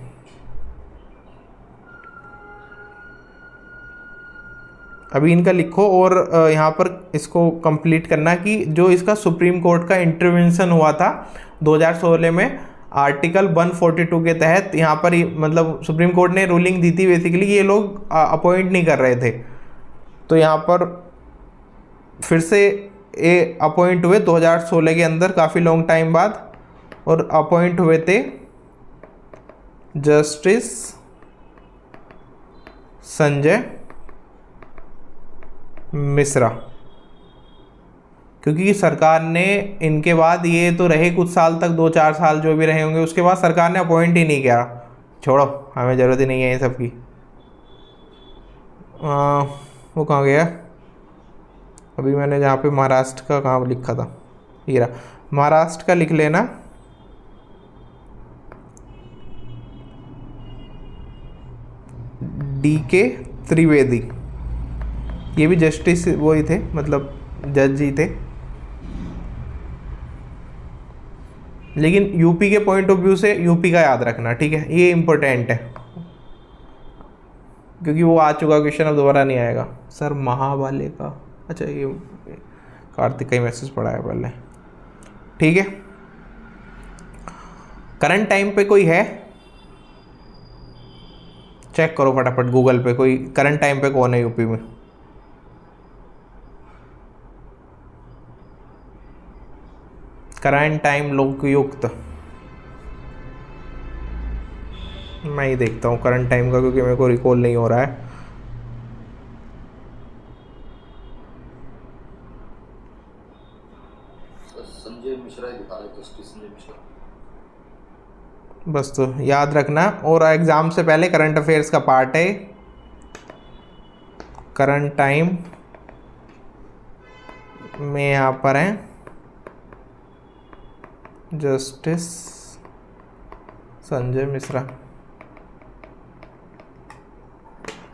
अभी इनका लिखो और यहाँ पर इसको कंप्लीट करना कि जो इसका सुप्रीम कोर्ट का इंटरवेंशन हुआ था 2016 में, आर्टिकल 142 के तहत यहाँ पर मतलब सुप्रीम कोर्ट ने रूलिंग दी थी बेसिकली, ये लोग अपॉइंट नहीं कर रहे थे, तो यहाँ पर फिर से ये अपॉइंट हुए 2016 के अंदर, काफ़ी लॉन्ग टाइम बाद, और अपॉइंट हुए थे जस्टिस संजय मिश्रा। क्योंकि सरकार ने इनके बाद, ये तो रहे कुछ साल तक, 2-4 साल जो भी रहे होंगे, उसके बाद सरकार ने अपॉइंट ही नहीं किया। छोड़ो, हमें ज़रूरत ही नहीं है ये सब की। वो कहाँ गया? अभी मैंने जहाँ पे महाराष्ट्र का कहाँ लिखा था, ये रहा, महाराष्ट्र का लिख लेना। DK त्रिवेदी, ये भी जस्टिस वो ही थे, मतलब जज ही थे, लेकिन यूपी के पॉइंट ऑफ व्यू से यूपी का याद रखना, ठीक है, ये इम्पोर्टेंट है, क्योंकि वो आ चुका क्वेश्चन, अब दोबारा नहीं आएगा। सर महावाले का, अच्छा ये कार्तिक का ही मैसेज पड़ा है पहले, ठीक है। करंट टाइम पे कोई है? चेक करो फटाफट गूगल पे, कोई करंट टाइम पे कौन है यूपी में। करंट टाइम लोकयुक्त, मैं ही देखता हूँ करंट टाइम का, क्योंकि मेरे को रिकॉल नहीं हो रहा है। संजय मिश्रा ही दिखा रहे, जस्टिस संजय मिश्रा। बस तो याद रखना, और एग्ज़ाम से पहले करंट अफेयर्स का पार्ट है। करंट टाइम में यहाँ पर है जस्टिस संजय मिश्रा।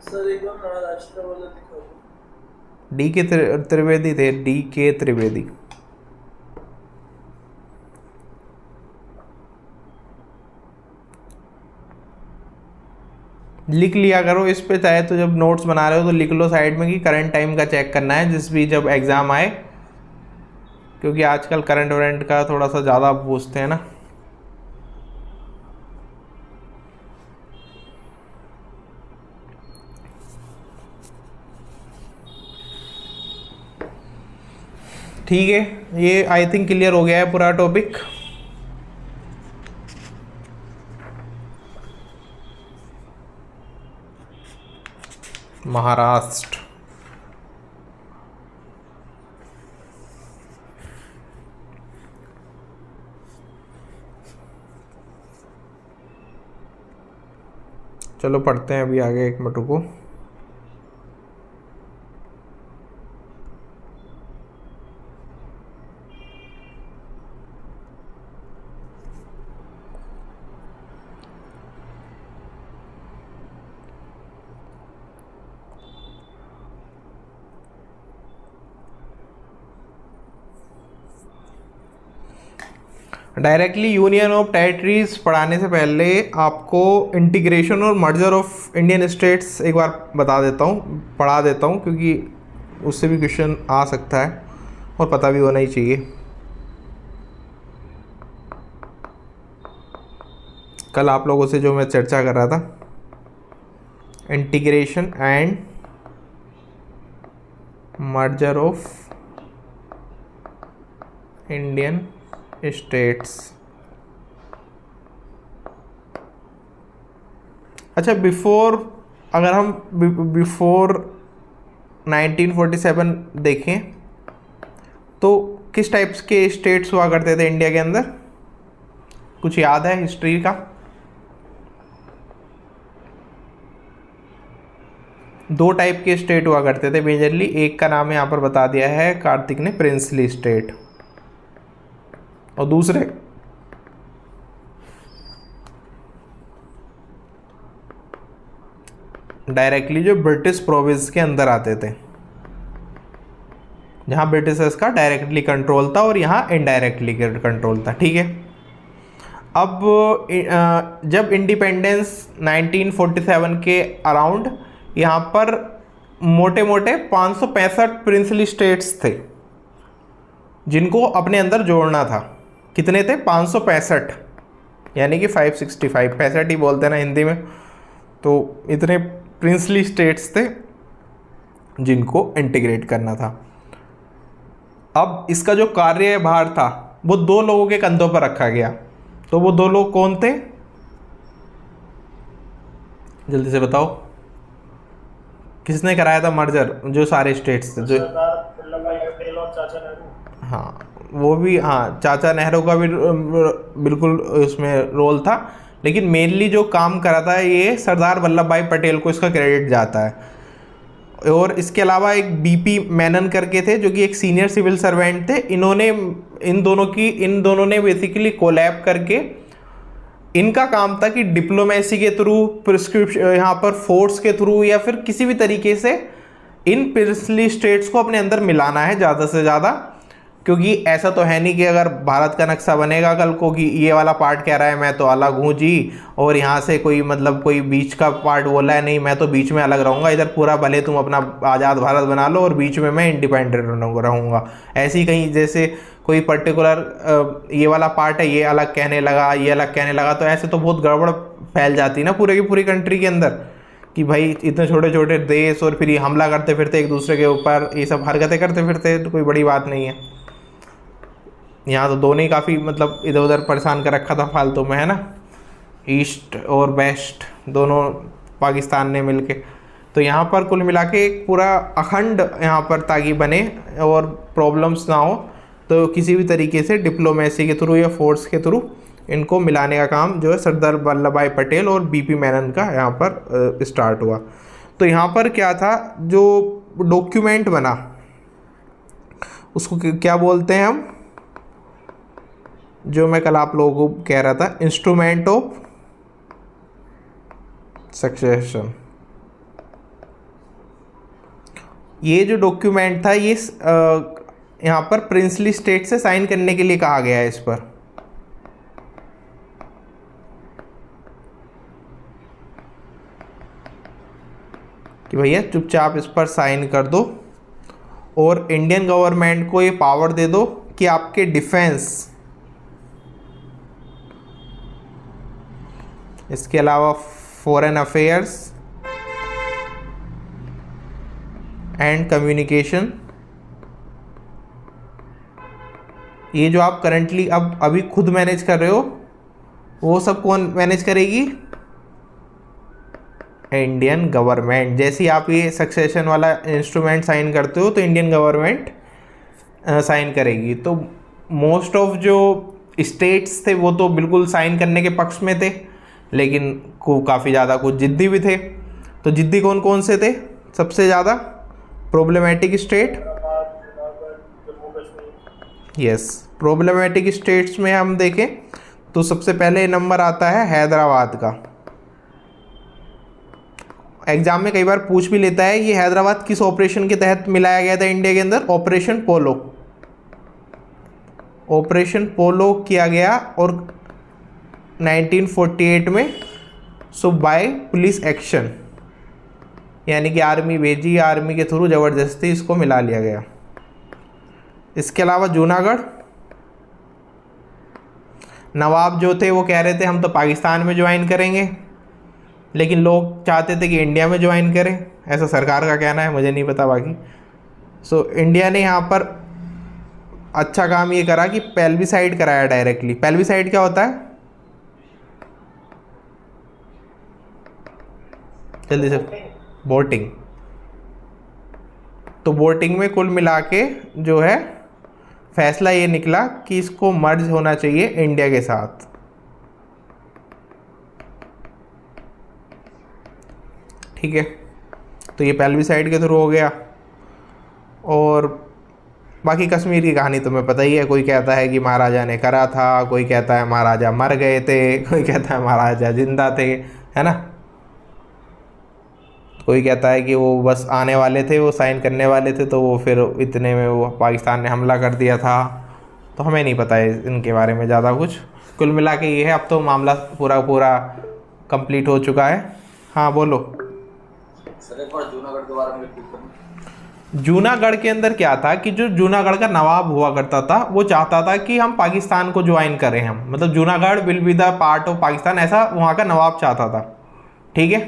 सर एक बार महाराष्ट्र वाला दिखाओ। DK त्रिवेदी थे, DK त्रिवेदी। लिख लिया करो इस पे, चाहे तो जब नोट्स बना रहे हो तो लिख लो साइड में कि करंट टाइम का चेक करना है जिस भी जब एग्ज़ाम आए, क्योंकि आजकल करंट वरेंट का थोड़ा सा ज़्यादा पूछते हैं ना। ठीक है, ये आई थिंक क्लियर हो गया है पूरा टॉपिक। महाराष्ट्र, चलो पढ़ते हैं अभी आगे, एक मिनट रुको। डायरेक्टली यूनियन ऑफ टेरिटरीज पढ़ाने से पहले आपको इंटीग्रेशन और मर्जर ऑफ इंडियन स्टेट्स एक बार बता देता हूँ, पढ़ा देता हूँ, क्योंकि उससे भी क्वेश्चन आ सकता है और पता भी होना ही चाहिए। कल आप लोगों से जो मैं चर्चा कर रहा था, integration and merger of Indian states. अच्छा, अगर हम बिफोर 1947 देखें तो किस टाइप्स के स्टेट्स हुआ करते थे इंडिया के अंदर? कुछ याद है हिस्ट्री का? दो टाइप के स्टेट हुआ करते थे मेजरली। एक का नाम यहाँ पर बता दिया है कार्तिक ने, प्रिंसली स्टेट, और दूसरे डायरेक्टली जो ब्रिटिश प्रोविंस के अंदर आते थे, जहां ब्रिटिशर्स का डायरेक्टली कंट्रोल था और यहाँ इनडायरेक्टली कंट्रोल था। ठीक है, अब जब इंडिपेंडेंस 1947 के अराउंड यहाँ पर मोटे मोटे 565 प्रिंसली स्टेट्स थे जिनको अपने अंदर जोड़ना था। कितने थे? 565, यानी कि 565, 65 ही बोलते हैं ना हिंदी में। तो इतने प्रिंसली स्टेट्स थे जिनको इंटीग्रेट करना था। अब इसका जो कार्यभार था वो दो लोगों के कंधों पर रखा गया। तो वो दो लोग कौन थे? जल्दी से बताओ, किसने कराया था मर्जर? जो सारे स्टेट्स थे, जो सरदार वल्लभ भाई पटेल और चाचा नेहरू। हाँ, वो भी, हाँ, चाचा नेहरू का भी बिल्कुल इसमें रोल था, लेकिन मेनली जो काम करा था ये सरदार वल्लभ भाई पटेल को इसका क्रेडिट जाता है। और इसके अलावा एक बीपी मेनन करके थे जो कि एक सीनियर सिविल सर्वेंट थे। इन दोनों ने बेसिकली कोलैब करके, इनका काम था कि डिप्लोमेसी के थ्रू, प्रिस्क्रिप्शन यहाँ पर फोर्स के थ्रू, या फिर किसी भी तरीके से इन प्रिंसली स्टेट्स को अपने अंदर मिलाना है ज़्यादा से ज़्यादा। क्योंकि ऐसा तो है नहीं कि अगर भारत का नक्शा बनेगा कल को कि ये वाला पार्ट कह रहा है मैं तो अलग हूँ जी, और यहाँ से कोई मतलब कोई बीच का पार्ट बोला है नहीं मैं तो बीच में अलग रहूँगा, इधर पूरा भले तुम अपना आज़ाद भारत बना लो और बीच में मैं इंडिपेंडेंट रहूँगा। ऐसे ही कहीं जैसे कोई पर्टिकुलर ये वाला पार्ट है ये अलग कहने लगा, ये अलग कहने लगा, तो ऐसे तो बहुत गड़बड़ फैल जाती ना पूरे की पूरी कंट्री के अंदर, कि भाई इतने छोटे छोटे देश और फिर ये हमला करते फिरते एक दूसरे के ऊपर, ये सब हरकतें करते फिरते, तो कोई बड़ी बात नहीं है। यहाँ तो दोनों ही काफ़ी मतलब इधर उधर परेशान कर रखा था फालतू में, है ना, ईस्ट और वेस्ट दोनों पाकिस्तान ने मिलके। तो यहाँ पर कुल मिला के एक पूरा अखंड यहाँ पर ताकि बने और प्रॉब्लम्स ना हो, तो किसी भी तरीके से डिप्लोमेसी के थ्रू या फोर्स के थ्रू इनको मिलाने का काम जो है सरदार वल्लभ भाई पटेल और बीपी मेनन का यहाँ पर स्टार्ट हुआ। तो यहाँ पर क्या था, जो डॉक्यूमेंट बना उसको क्या बोलते हैं हम, जो मैं कल आप लोगों को कह रहा था, इंस्ट्रूमेंट ऑफ सक्सेशन। ये जो डॉक्यूमेंट था ये यहाँ पर प्रिंसली स्टेट से साइन करने के लिए कहा गया है इस पर। कि भैया चुपचाप इस पर साइन कर दो और इंडियन गवर्नमेंट को ये पावर दे दो कि आपके डिफेंस, इसके अलावा फॉरेन अफेयर्स एंड कम्युनिकेशन, ये जो आप करंटली अब अभी खुद मैनेज कर रहे हो, वो सब कौन मैनेज करेगी? Indian government. जैसे ही आप ये सक्सेशन वाला इंस्ट्रूमेंट साइन करते हो तो इंडियन गवर्नमेंट साइन करेगी। तो मोस्ट ऑफ जो स्टेट्स थे वो तो बिल्कुल साइन करने के पक्ष में थे, लेकिन काफ़ी ज़्यादा कुछ जिद्दी भी थे। तो जिद्दी कौन कौन से थे सबसे ज़्यादा problematic state? Jammu Kashmir. Yes, problematic states में हम देखें तो सबसे पहले नंबर आता है हैदराबाद का। एग्जाम में कई बार पूछ भी लेता है ये हैदराबाद किस ऑपरेशन के तहत मिलाया गया था इंडिया के अंदर? ऑपरेशन पोलो। ऑपरेशन पोलो किया गया और 1948 में, सो बाय पुलिस एक्शन, यानी कि आर्मी भेजी, आर्मी के थ्रू ज़बरदस्ती इसको मिला लिया गया। इसके अलावा जूनागढ़, नवाब जो थे वो कह रहे थे हम तो पाकिस्तान में ज्वाइन करेंगे, लेकिन लोग चाहते थे कि इंडिया में ज्वाइन करें, ऐसा सरकार का कहना है, मुझे नहीं पता बाकी। सो इंडिया ने यहाँ पर अच्छा काम ये करा कि पेल्विसाइड कराया डायरेक्टली। पेल्विसाइड क्या होता है? जल्दी से, वोटिंग। तो वोटिंग में कुल मिला के जो है फैसला ये निकला कि इसको मर्ज होना चाहिए इंडिया के साथ। ठीक है, तो ये पेल्विसाइड के थ्रू हो गया। और बाकी कश्मीर की कहानी तुम्हें पता ही है, कोई कहता है कि महाराजा ने करा था, कोई कहता है महाराजा मर गए थे, कोई कहता है महाराजा जिंदा थे, है ना। कोई कहता है कि वो बस आने वाले थे, वो साइन करने वाले थे, तो वो फिर इतने में वो पाकिस्तान ने हमला कर दिया था। तो हमें नहीं पता है इनके बारे में ज़्यादा कुछ। कुल मिला के ये है, अब तो मामला पूरा कंप्लीट हो चुका है। हाँ बोलो सर, एक बार जूनागढ़ के बारे में रिपीट करना। जूनागढ़ के अंदर क्या था कि जो जूनागढ़ का नवाब हुआ करता था वो चाहता था कि हम पाकिस्तान को ज्वाइन करें, हम मतलब Junagadh will be the part of Pakistan, ऐसा वहाँ का नवाब चाहता था। ठीक है,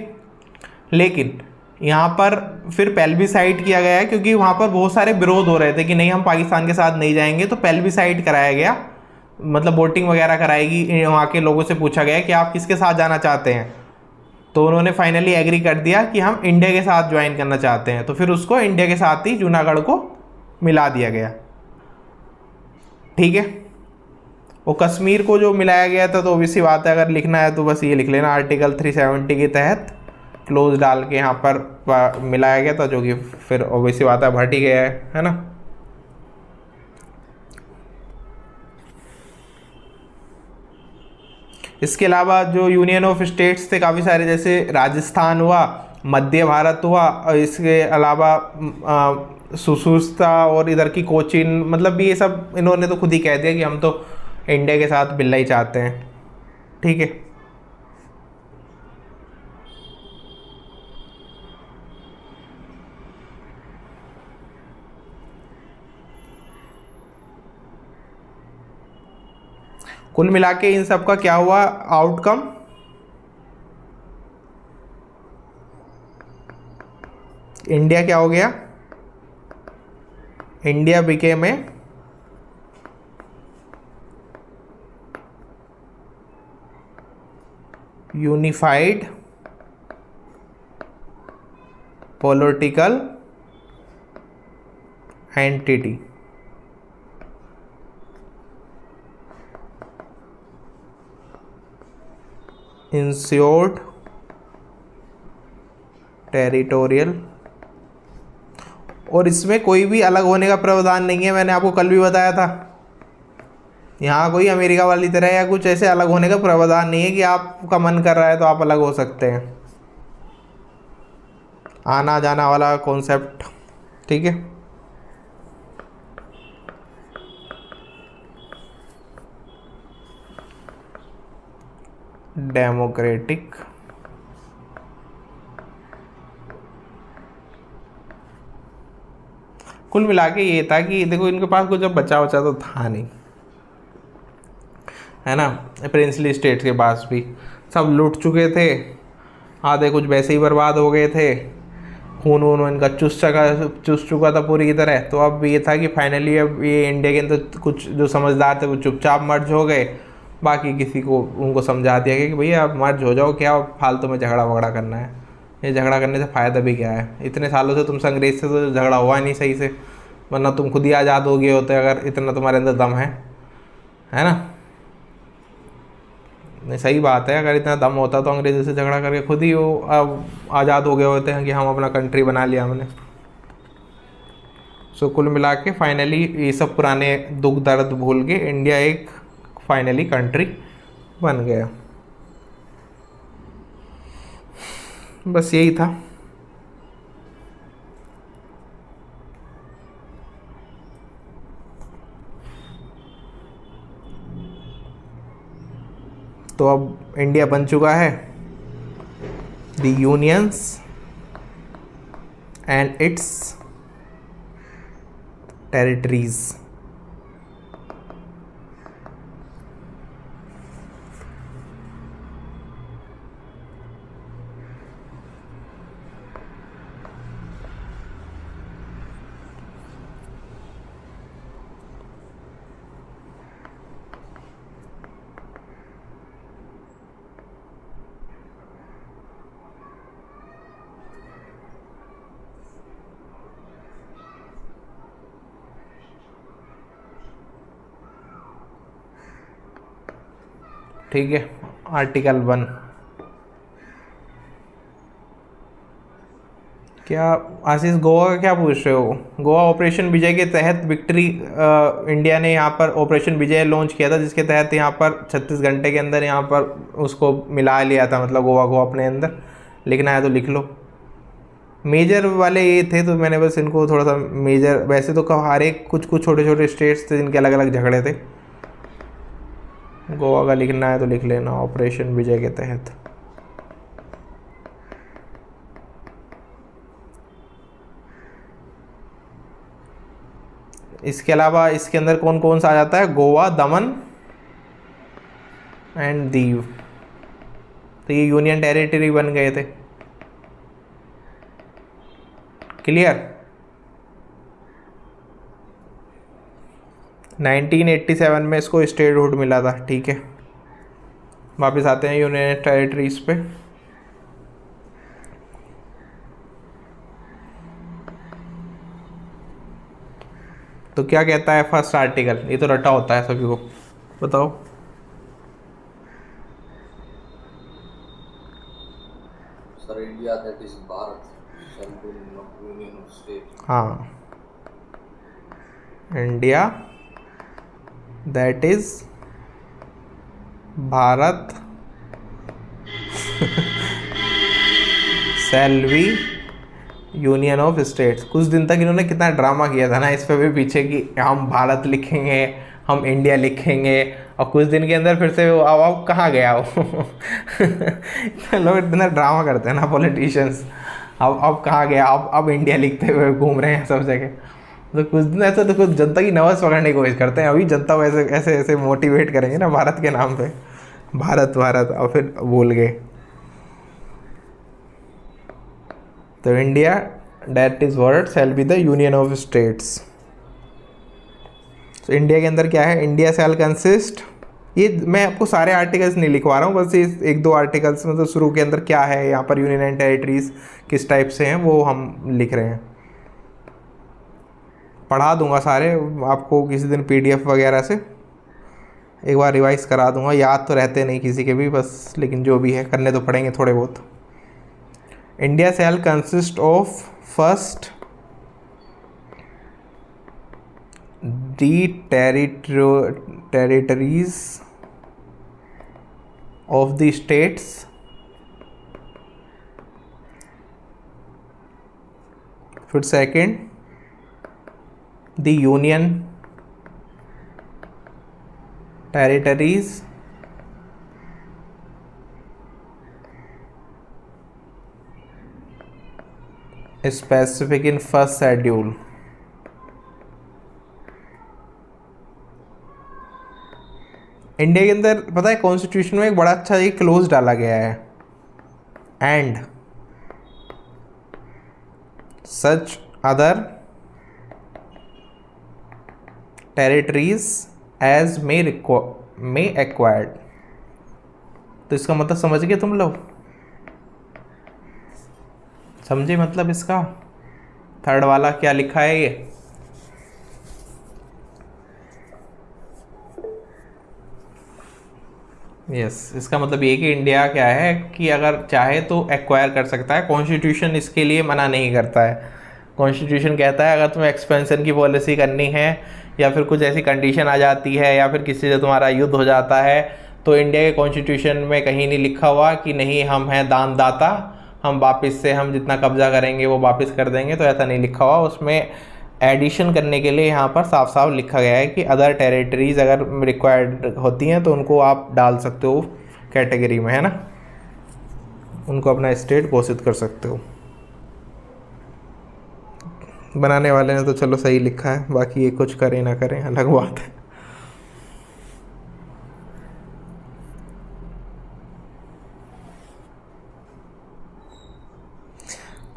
लेकिन यहाँ पर फिर पेल्विसाइड किया गया है, क्योंकि वहाँ पर बहुत सारे विरोध हो रहे थे कि नहीं हम पाकिस्तान के साथ नहीं जाएंगे। तो पेल्विसाइड कराया गया, मतलब वोटिंग वगैरह कराएगी, वहाँ के लोगों से पूछा गया कि आप किसके साथ जाना चाहते हैं। तो उन्होंने फाइनली एग्री कर दिया कि हम इंडिया के साथ ज्वाइन करना चाहते हैं। तो फिर उसको इंडिया के साथ ही जूनागढ़ को मिला दिया गया। ठीक है, वो कश्मीर को जो मिलाया गया था तो ऑब्वियसली बात है, अगर लिखना है तो बस ये लिख लेना, आर्टिकल 370 के तहत क्लोज डाल के यहाँ पर मिलाया गया था, जो कि फिर ऑब्वियसली बात है भट ही गया है ना। इसके अलावा जो यूनियन ऑफ स्टेट्स थे काफ़ी सारे, जैसे राजस्थान हुआ, मध्य भारत हुआ, और इसके अलावा सुसूस्ता और इधर की कोचीन, मतलब ये सब इन्होंने तो खुद ही कह दिया कि हम तो इंडिया के साथ मिलना ही चाहते हैं। ठीक है, कुल मिला के इन सब का क्या हुआ आउटकम? इंडिया क्या हो गया? India became a unified political entity. Insured territorial, और इसमें कोई भी अलग होने का प्रावधान नहीं है। मैंने आपको कल भी बताया था, यहाँ कोई अमेरिका वाली तरह या कुछ ऐसे अलग होने का प्रावधान नहीं है कि आपका मन कर रहा है तो आप अलग हो सकते हैं। आना जाना वाला कॉन्सेप्ट। ठीक है, डेमोक्रेटिक कुल मिला के ये था कि देखो इनके पास कुछ अब बचा बचा तो था नहीं, है ना। प्रिंसली स्टेट्स के पास भी सब लूट चुके थे, आधे कुछ वैसे ही बर्बाद हो गए थे, खून वून इनका चुस चुका था पूरी की तरह। तो अब ये था कि फाइनली अब ये इंडिया के अंदर कुछ जो समझदार थे वो चुपचाप मर्ज हो गए, बाकी किसी को उनको समझा दिया कि भैया आप मर्ज हो जाओ, क्या फालतू में झगड़ा वगड़ा करना है, ये झगड़ा करने से फ़ायदा भी क्या है। इतने सालों से तुमसे अंग्रेज से तो झगड़ा हुआ नहीं सही से, वरना तुम खुद ही आज़ाद हो गए होते अगर इतना तुम्हारे अंदर दम है ना। नहीं सही बात है, अगर इतना दम होता तो अंग्रेज़ों से झगड़ा करके खुद ही वो अब आज़ाद हो गए होते हैं कि हम अपना कंट्री बना लिया हमने। सो कुल मिला के फाइनली ये सब पुराने दुख दर्द भूल के इंडिया एक फाइनली कंट्री बन गया। बस यही था। तो अब इंडिया बन चुका है the unions and it's territories. ठीक है, आर्टिकल 1 क्या आशीष गोवा का क्या पूछ रहे हो? गोवा ऑपरेशन विजय के तहत विक्ट्री इंडिया ने यहाँ पर ऑपरेशन विजय लॉन्च किया था, जिसके तहत यहाँ पर 36 घंटे के अंदर यहाँ पर उसको मिला लिया था, मतलब गोवा को अपने अंदर। लिखना है तो लिख लो। मेजर वाले ये थे तो मैंने बस इनको थोड़ा सा मेजर, वैसे तो हर एक कुछ कुछ छोटे छोटे स्टेट्स थे जिनके अलग अलग झगड़े थे। गोवा का लिखना है तो लिख लेना, ऑपरेशन विजय के तहत। इसके अलावा इसके अंदर कौन कौन सा आ जाता है? गोवा, दमन एंड दीव। तो ये यूनियन टेरिटरी बन गए थे। क्लियर? 1987 में इसको स्टेटहुड मिला था। ठीक है, वापस आते हैं यूनियन टेरिटरीज पे। तो क्या कहता है फर्स्ट आर्टिकल? ये तो रटा होता है सभी को, बताओ। Sir India that is Bharat shall be union of state. हाँ, India that is Bharat shall be union of states. कुछ दिन तक इन्होंने कितना ड्रामा किया था ना इस पे भी पीछे कि हम भारत लिखेंगे, हम इंडिया लिखेंगे, और कुछ दिन के अंदर फिर से वो अब कहाँ गया वो लोग इतना ड्रामा करते हैं ना पॉलिटिशियंस। अब कहाँ गया, अब इंडिया लिखते हुए घूम रहे हैं सब जगह। तो कुछ दिन ऐसे तो कुछ जनता की नर्वस पकड़ने की कोशिश करते हैं। अभी जनता को ऐसे ऐसे ऐसे मोटिवेट करेंगे ना भारत के नाम पे, भारत भारत, और फिर भूल गए। तो India that is word shall be the union of states. तो इंडिया के अंदर क्या है? इंडिया शैल कंसिस्ट, ये मैं आपको सारे आर्टिकल्स नहीं लिखवा रहा हूँ, बस ये एक दो आर्टिकल्स मतलब शुरू के अंदर क्या है, यहाँ पर यूनियन एंड टेरिटरीज किस टाइप से हैं वो हम लिख रहे हैं। पढ़ा दूंगा सारे आपको किसी दिन PDF वगैरह से, एक बार रिवाइज करा दूंगा। याद तो रहते नहीं किसी के भी बस, लेकिन जो भी है करने तो पड़ेंगे थोड़े बहुत। India shall consist of first the territories of the states, फिर second the union territories specific in first schedule, इंडिया के अंदर पता है कॉन्स्टिट्यूशन में एक बड़ा अच्छा एक क्लोज डाला गया है, and such other territories as may acquired. तो इसका मतलब समझ गए तुम लोग? समझे मतलब इसका? थर्ड वाला क्या लिखा है ये? यस, इसका मतलब ये कि इंडिया क्या है कि अगर चाहे तो एक्वायर कर सकता है, कॉन्स्टिट्यूशन इसके लिए मना नहीं करता है। कॉन्स्टिट्यूशन कहता है अगर तुम्हें एक्सपेंशन की पॉलिसी करनी है या फिर कुछ ऐसी कंडीशन आ जाती है या फिर किसी से तुम्हारा युद्ध हो जाता है, तो इंडिया के कॉन्स्टिट्यूशन में कहीं नहीं लिखा हुआ कि नहीं हम हैं दानदाता, हम वापस से हम जितना कब्जा करेंगे वो वापस कर देंगे, तो ऐसा नहीं लिखा हुआ। उसमें एडिशन करने के लिए यहाँ पर साफ साफ लिखा गया है कि अदर टेरिटरीज अगर रिक्वायर्ड होती हैं तो उनको आप डाल सकते हो कैटेगरी में, है ना, उनको अपना स्टेट घोषित कर सकते हो। बनाने वाले ने तो चलो सही लिखा है, बाकी ये कुछ करें ना करें अलग बात है।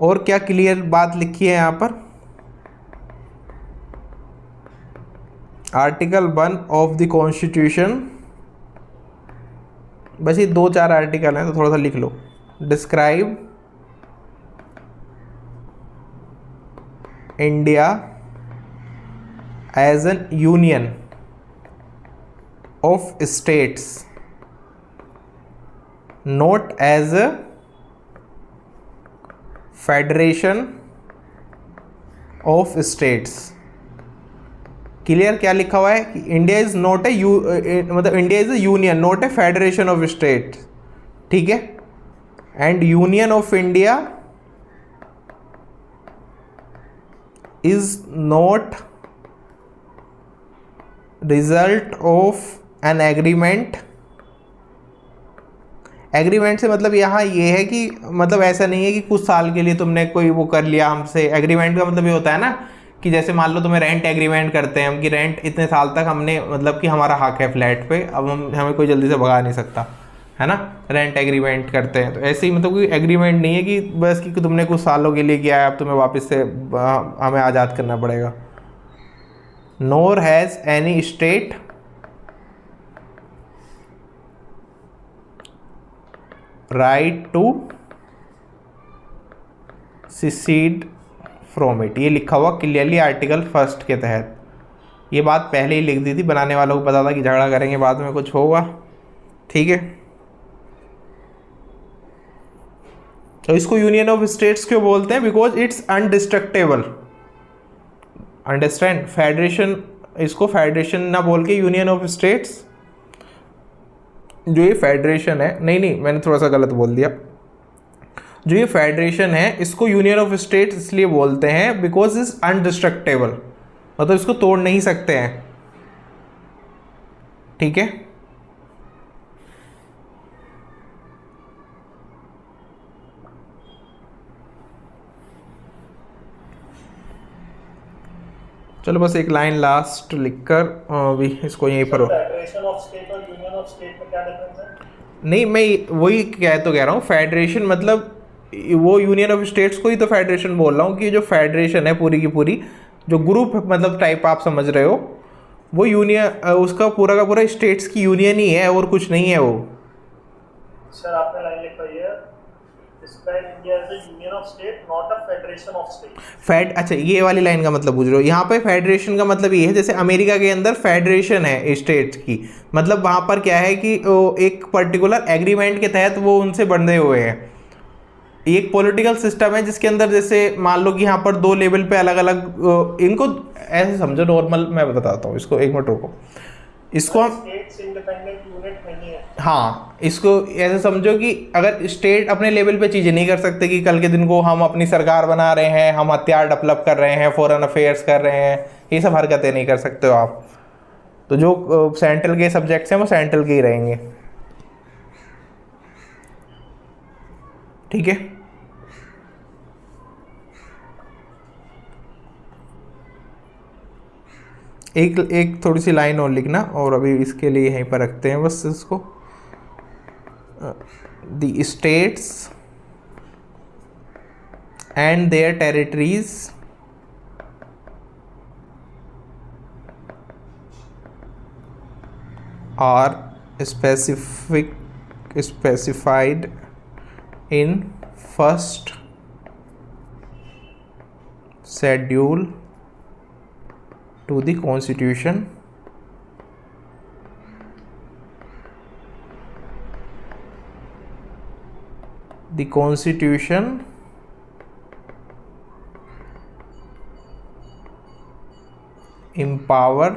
और क्या क्लियर बात लिखी है यहाँ पर? आर्टिकल 1 ऑफ द कॉन्स्टिट्यूशन, बस ये 2-4 आर्टिकल हैं तो थोड़ा सा लिख लो। Describe India as an union of states, not as a federation of states. Clear क्या लिखा हुआ है कि इंडिया इज नॉट ए मतलब India is a union, not a federation of state, ठीक है। And union of India is not result of an agreement. Agreement से मतलब यहाँ ये है कि मतलब ऐसा नहीं है कि कुछ साल के लिए तुमने कोई वो कर लिया हमसे। एग्रीमेंट का मतलब ये होता है ना कि जैसे मान लो तुम्हें रेंट एग्रीमेंट करते हैं हम कि रेंट इतने साल तक हमने मतलब कि हमारा हक है फ्लैट पे, अब हमें कोई जल्दी से भगा नहीं सकता, है ना, रेंट एग्रीमेंट करते हैं। तो ऐसे ही मतलब कोई एग्रीमेंट नहीं है कि बस कि तुमने कुछ सालों के लिए किया है अब तुम्हें वापस से हमें आज़ाद करना पड़ेगा। Nor has any state right to secede from it, ये लिखा हुआ क्लियरली आर्टिकल 1 के तहत। ये बात पहले ही लिख दी थी, बनाने वालों को पता था कि झगड़ा करेंगे बाद में कुछ होगा, ठीक है। तो इसको यूनियन ऑफ स्टेट्स क्यों बोलते हैं? Because it's indestructible, understand. Federation, इसको फेडरेशन ना बोल के यूनियन ऑफ स्टेट्स, जो ये फेडरेशन है, नहीं मैंने थोड़ा सा गलत बोल दिया, जो ये फेडरेशन है इसको यूनियन ऑफ स्टेट्स इसलिए बोलते हैं बिकॉज इज अनडिस्ट्रक्टेबल, मतलब इसको तोड़ नहीं सकते हैं, ठीक है। चलो बस एक लाइन लास्ट लिखकर अभी इसको यहीं पर फेडरेशन ऑफ स्टेट और यूनियन ऑफ स्टेट में क्या डिफरेंस है? नहीं, मैं वही कह रहा हूँ, फेडरेशन मतलब वो यूनियन ऑफ स्टेट्स को ही तो फेडरेशन बोल रहा हूँ कि जो फेडरेशन है पूरी की पूरी, जो ग्रुप मतलब टाइप आप समझ रहे हो, वो यूनियन उसका पूरा का पूरा स्टेट्स की यूनियन ही है और कुछ नहीं है वो। सर आपने लाइन लिखवाई है, describe India as a union of state not a federation of state. अच्छा, ये वाली लाइन का मतलब पूछ रहे हो? यहाँ पे फेडरेशन का मतलब ये है जैसे अमेरिका के अंदर फेडरेशन है स्टेट्स की, मतलब वहाँ पर क्या है कि एक पर्टिकुलर एग्रीमेंट के तहत वो उनसे बंधे हुए हैं। एक पॉलिटिकल सिस्टम है जिसके अंदर जैसे मान लो कि यहाँ पर 2 लेवल पे अलग अलग, इनको ऐसे समझो नॉर्मल, मैं बताता हूँ इसको, एक मिनट रुको, इसको हम स्टेट्स इंडिपेंडेंट यूनिट नहीं है। हाँ, इसको ऐसे समझो कि अगर स्टेट अपने लेवल पे चीज़ें नहीं कर सकते कि कल के दिन को हम अपनी सरकार बना रहे हैं, हम हथियार डेवलप कर रहे हैं, फॉरेन अफेयर्स कर रहे हैं, ये सब हरकतें नहीं कर सकते हो आप। तो जो सेंट्रल के सब्जेक्ट्स हैं वो सेंट्रल के ही रहेंगे, ठीक है। एक एक थोड़ी सी लाइन और लिखना, और अभी इसके लिए यहीं पर रखते हैं बस इसको। The states and their territories are specified in first schedule to the constitution empower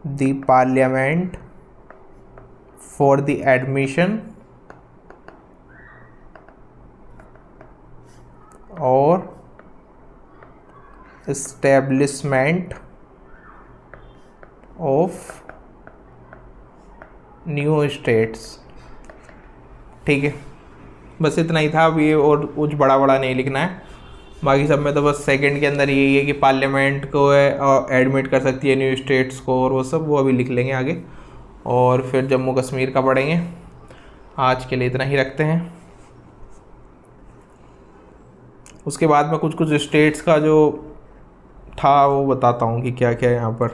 the parliament for the admission or establishment of new states। ठीक है, बस इतना ही था। अब ये और कुछ बड़ा बड़ा नहीं लिखना है, बाकी सब में तो बस सेकंड के अंदर यही है कि पार्लियामेंट को एडमिट कर सकती है न्यू स्टेट्स को, और वो सब वो अभी लिख लेंगे आगे, और फिर जम्मू कश्मीर का पढ़ेंगे। आज के लिए इतना ही रखते हैं। उसके बाद में कुछ कुछ स्टेट्स का जो था वो बताता हूँ कि क्या क्या यहाँ पर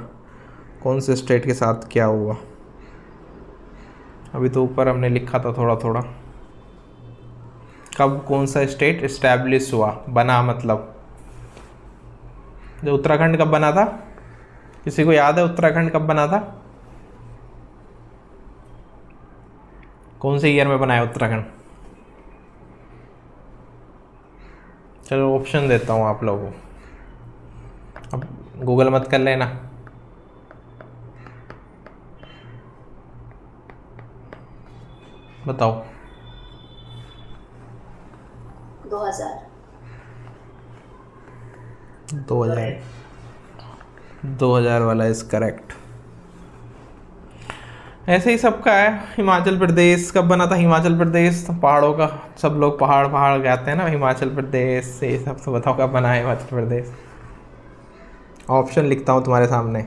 कौन से स्टेट के साथ क्या हुआ। अभी तो ऊपर हमने लिखा था थोड़ा थोड़ा, कब कौन सा स्टेट इस्टेब्लिश हुआ, बना मतलब। जो उत्तराखंड कब बना था, किसी को याद है उत्तराखंड कब बना था? कौन से ईयर में बनाया उत्तराखंड? चलो ऑप्शन देता हूँ आप लोगों को, अब गूगल मत कर लेना। बताओ। 2000 वाला इज करेक्ट। ऐसे ही सबका है। हिमाचल प्रदेश कब बना था? हिमाचल प्रदेश पहाड़ों का, सब लोग पहाड़ पहाड़ गाते हैं ना, हिमाचल प्रदेश ये सब। तो बताओ कब बना है हिमाचल प्रदेश? ऑप्शन लिखता हूँ तुम्हारे सामने।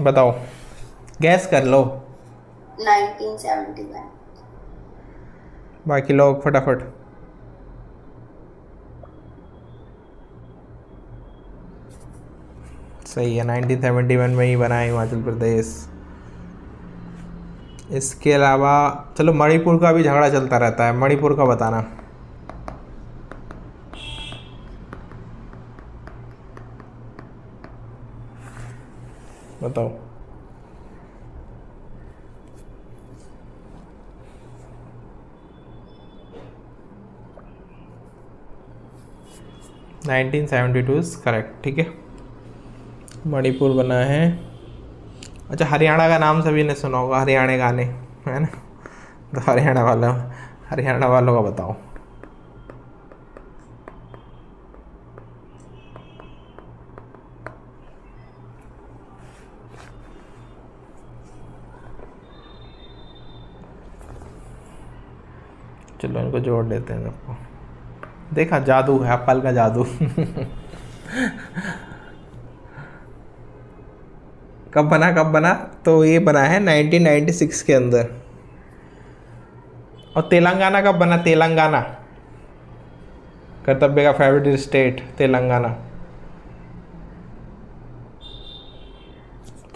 बताओ, गैस कर लो। 1971। बाकी लोग फटाफट। सही है, 1971 में ही बना है हिमाचल प्रदेश। इसके अलावा चलो मणिपुर का भी झगड़ा चलता रहता है, मणिपुर का बताना। बताओ। Nineteen 72 correct. ठीक है, मणिपुर बना है। अच्छा, हरियाणा का नाम सभी ने सुना होगा, हरियाणा गाने है ना, तो हरियाणा वालों का बताओ। चलो इनको जोड़ देते हैं सबको। देखा, जादू है, पल का जादू। कब बना? तो ये बना है 1996 के अंदर। और तेलंगाना कब बना? तेलंगाना, कर्तव्य का फेवरेट स्टेट तेलंगाना।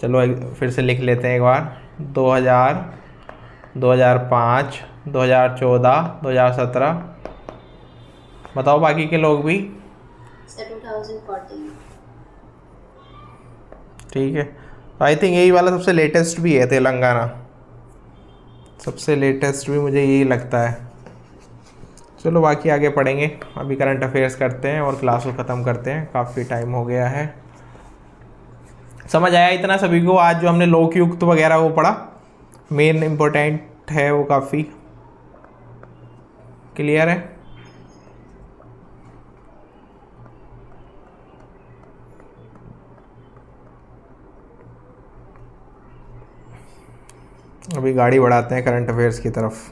चलो फिर से लिख लेते हैं एक बार। 2000, 2005, 2014, 2017। बताओ बाकी के लोग भी। 2014। ठीक है, आई थिंक यही वाला सबसे लेटेस्ट भी है, तेलंगाना सबसे लेटेस्ट भी मुझे यही लगता है। चलो बाकी आगे पढ़ेंगे, अभी करंट अफेयर्स करते हैं और क्लास को ख़त्म करते हैं, काफ़ी टाइम हो गया है। समझ आया इतना सभी को? आज जो हमने लोकयुक्त वगैरह वो पढ़ा, मेन इम्पोर्टेंट है वो, काफ़ी क्लियर है। अभी गाड़ी बढ़ाते हैं करंट अफेयर्स की तरफ।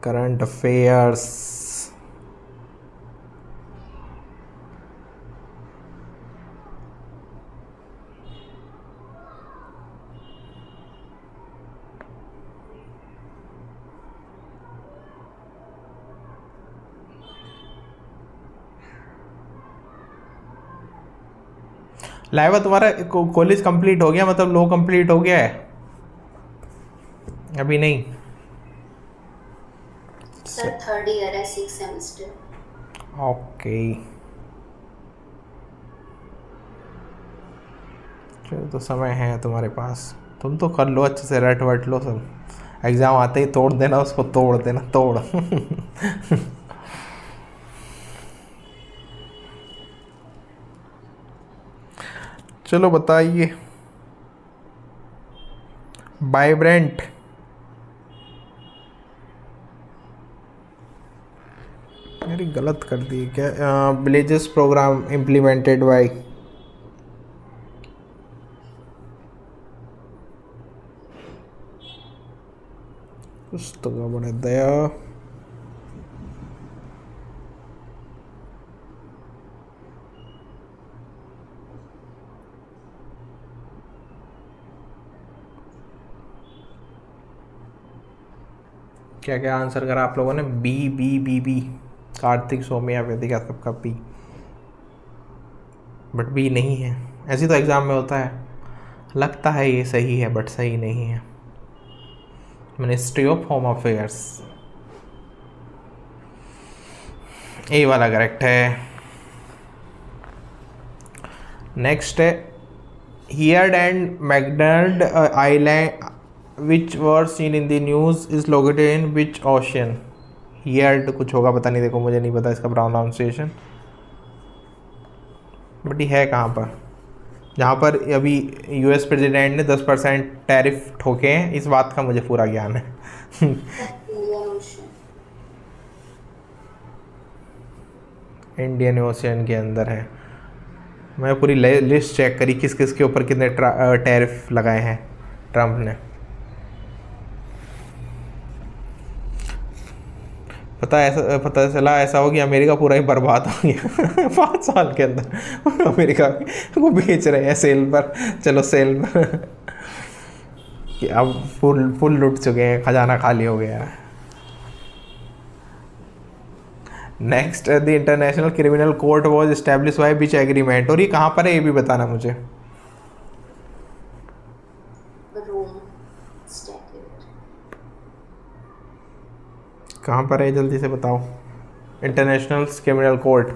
करंट अफेयर्स, लाइवा तुम्हारा कॉलेज कंप्लीट हो गया, मतलब लो कंप्लीट हो गया है? अभी नहीं सर थर्ड ईयर है, 6 सेमेस्टर। ओके, चलो तो समय है तुम्हारे पास, तुम तो कर लो अच्छे से, रट वट लो सब, एग्ज़ाम आते ही तोड़ देना उसको, तोड़ देना तोड़। चलो बताइए। वाइब्रेंट, मेरी गलत कर दी क्या? विलेजेस प्रोग्राम इम्प्लीमेंटेड बाय, कुछ तो गड़बड़ है दया। क्या क्या आंसर करा आप लोगों ने? B B B B, Kartik Saumya Vedika सबका बी, बट बी नहीं है। ऐसे तो एग्ज़ाम में होता है, लगता है ये सही है बट सही नहीं है। Ministry of home affairs, A वाला करेक्ट है। नेक्स्ट है Heard and McDonald island which were seen in the news is located in which ocean. Heard कुछ होगा, पता नहीं, देखो मुझे नहीं पता इसका प्रोनाउंसिएशन, बट ये है कहाँ पर? जहाँ पर अभी यूएस प्रेसिडेंट ने 10% टैरिफ ठोके हैं, इस बात का मुझे पूरा ज्ञान है। Indian ocean. इंडियन ओशियन के अंदर है। मैं पूरी लिस्ट चेक करी किस किस के ऊपर कितने टैरिफ लगाए हैं ट्रम्प ने। पता चला ऐसा हो गया, अमेरिका पूरा ही बर्बाद हो गया 5 साल के अंदर। अमेरिका को बेच रहे हैं सेल पर, चलो सेल पर कि अब फुल लुट चुके हैं, खजाना खाली हो गया है। Next, the international criminal court was establish by which agreement, और ये कहाँ पर है ये भी बताना मुझे। Rome statute. कहाँ पर है जल्दी से बताओ। International criminal court,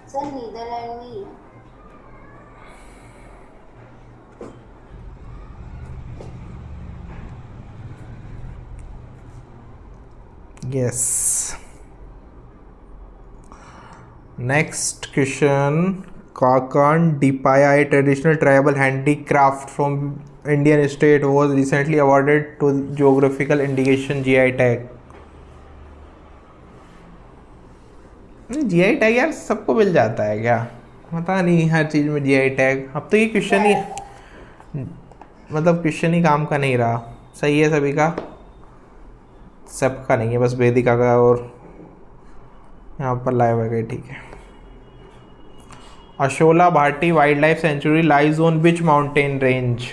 sir Netherland में ही है। yes। next question, kakan dipaya, a traditional tribal handicraft from Indian state, was recently awarded to geographical indication GI tag। GI tag यार सबको मिल जाता है क्या? पता नहीं, हर चीज़ में GI टैग। अब तो ये क्वेश्चन ही, मतलब क्वेश्चन ही काम का नहीं रहा। सही है सभी का, सबका नहीं है, बस वेदिका का और यहाँ पर लाइव है गए, ठीक है। Asola Bhati wild life sanctuary lies on which mountain range.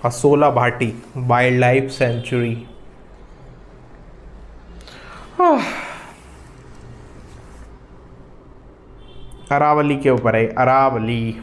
Asola Bhati wild life sanctuary, Aravalli के ऊपर है, अरावली।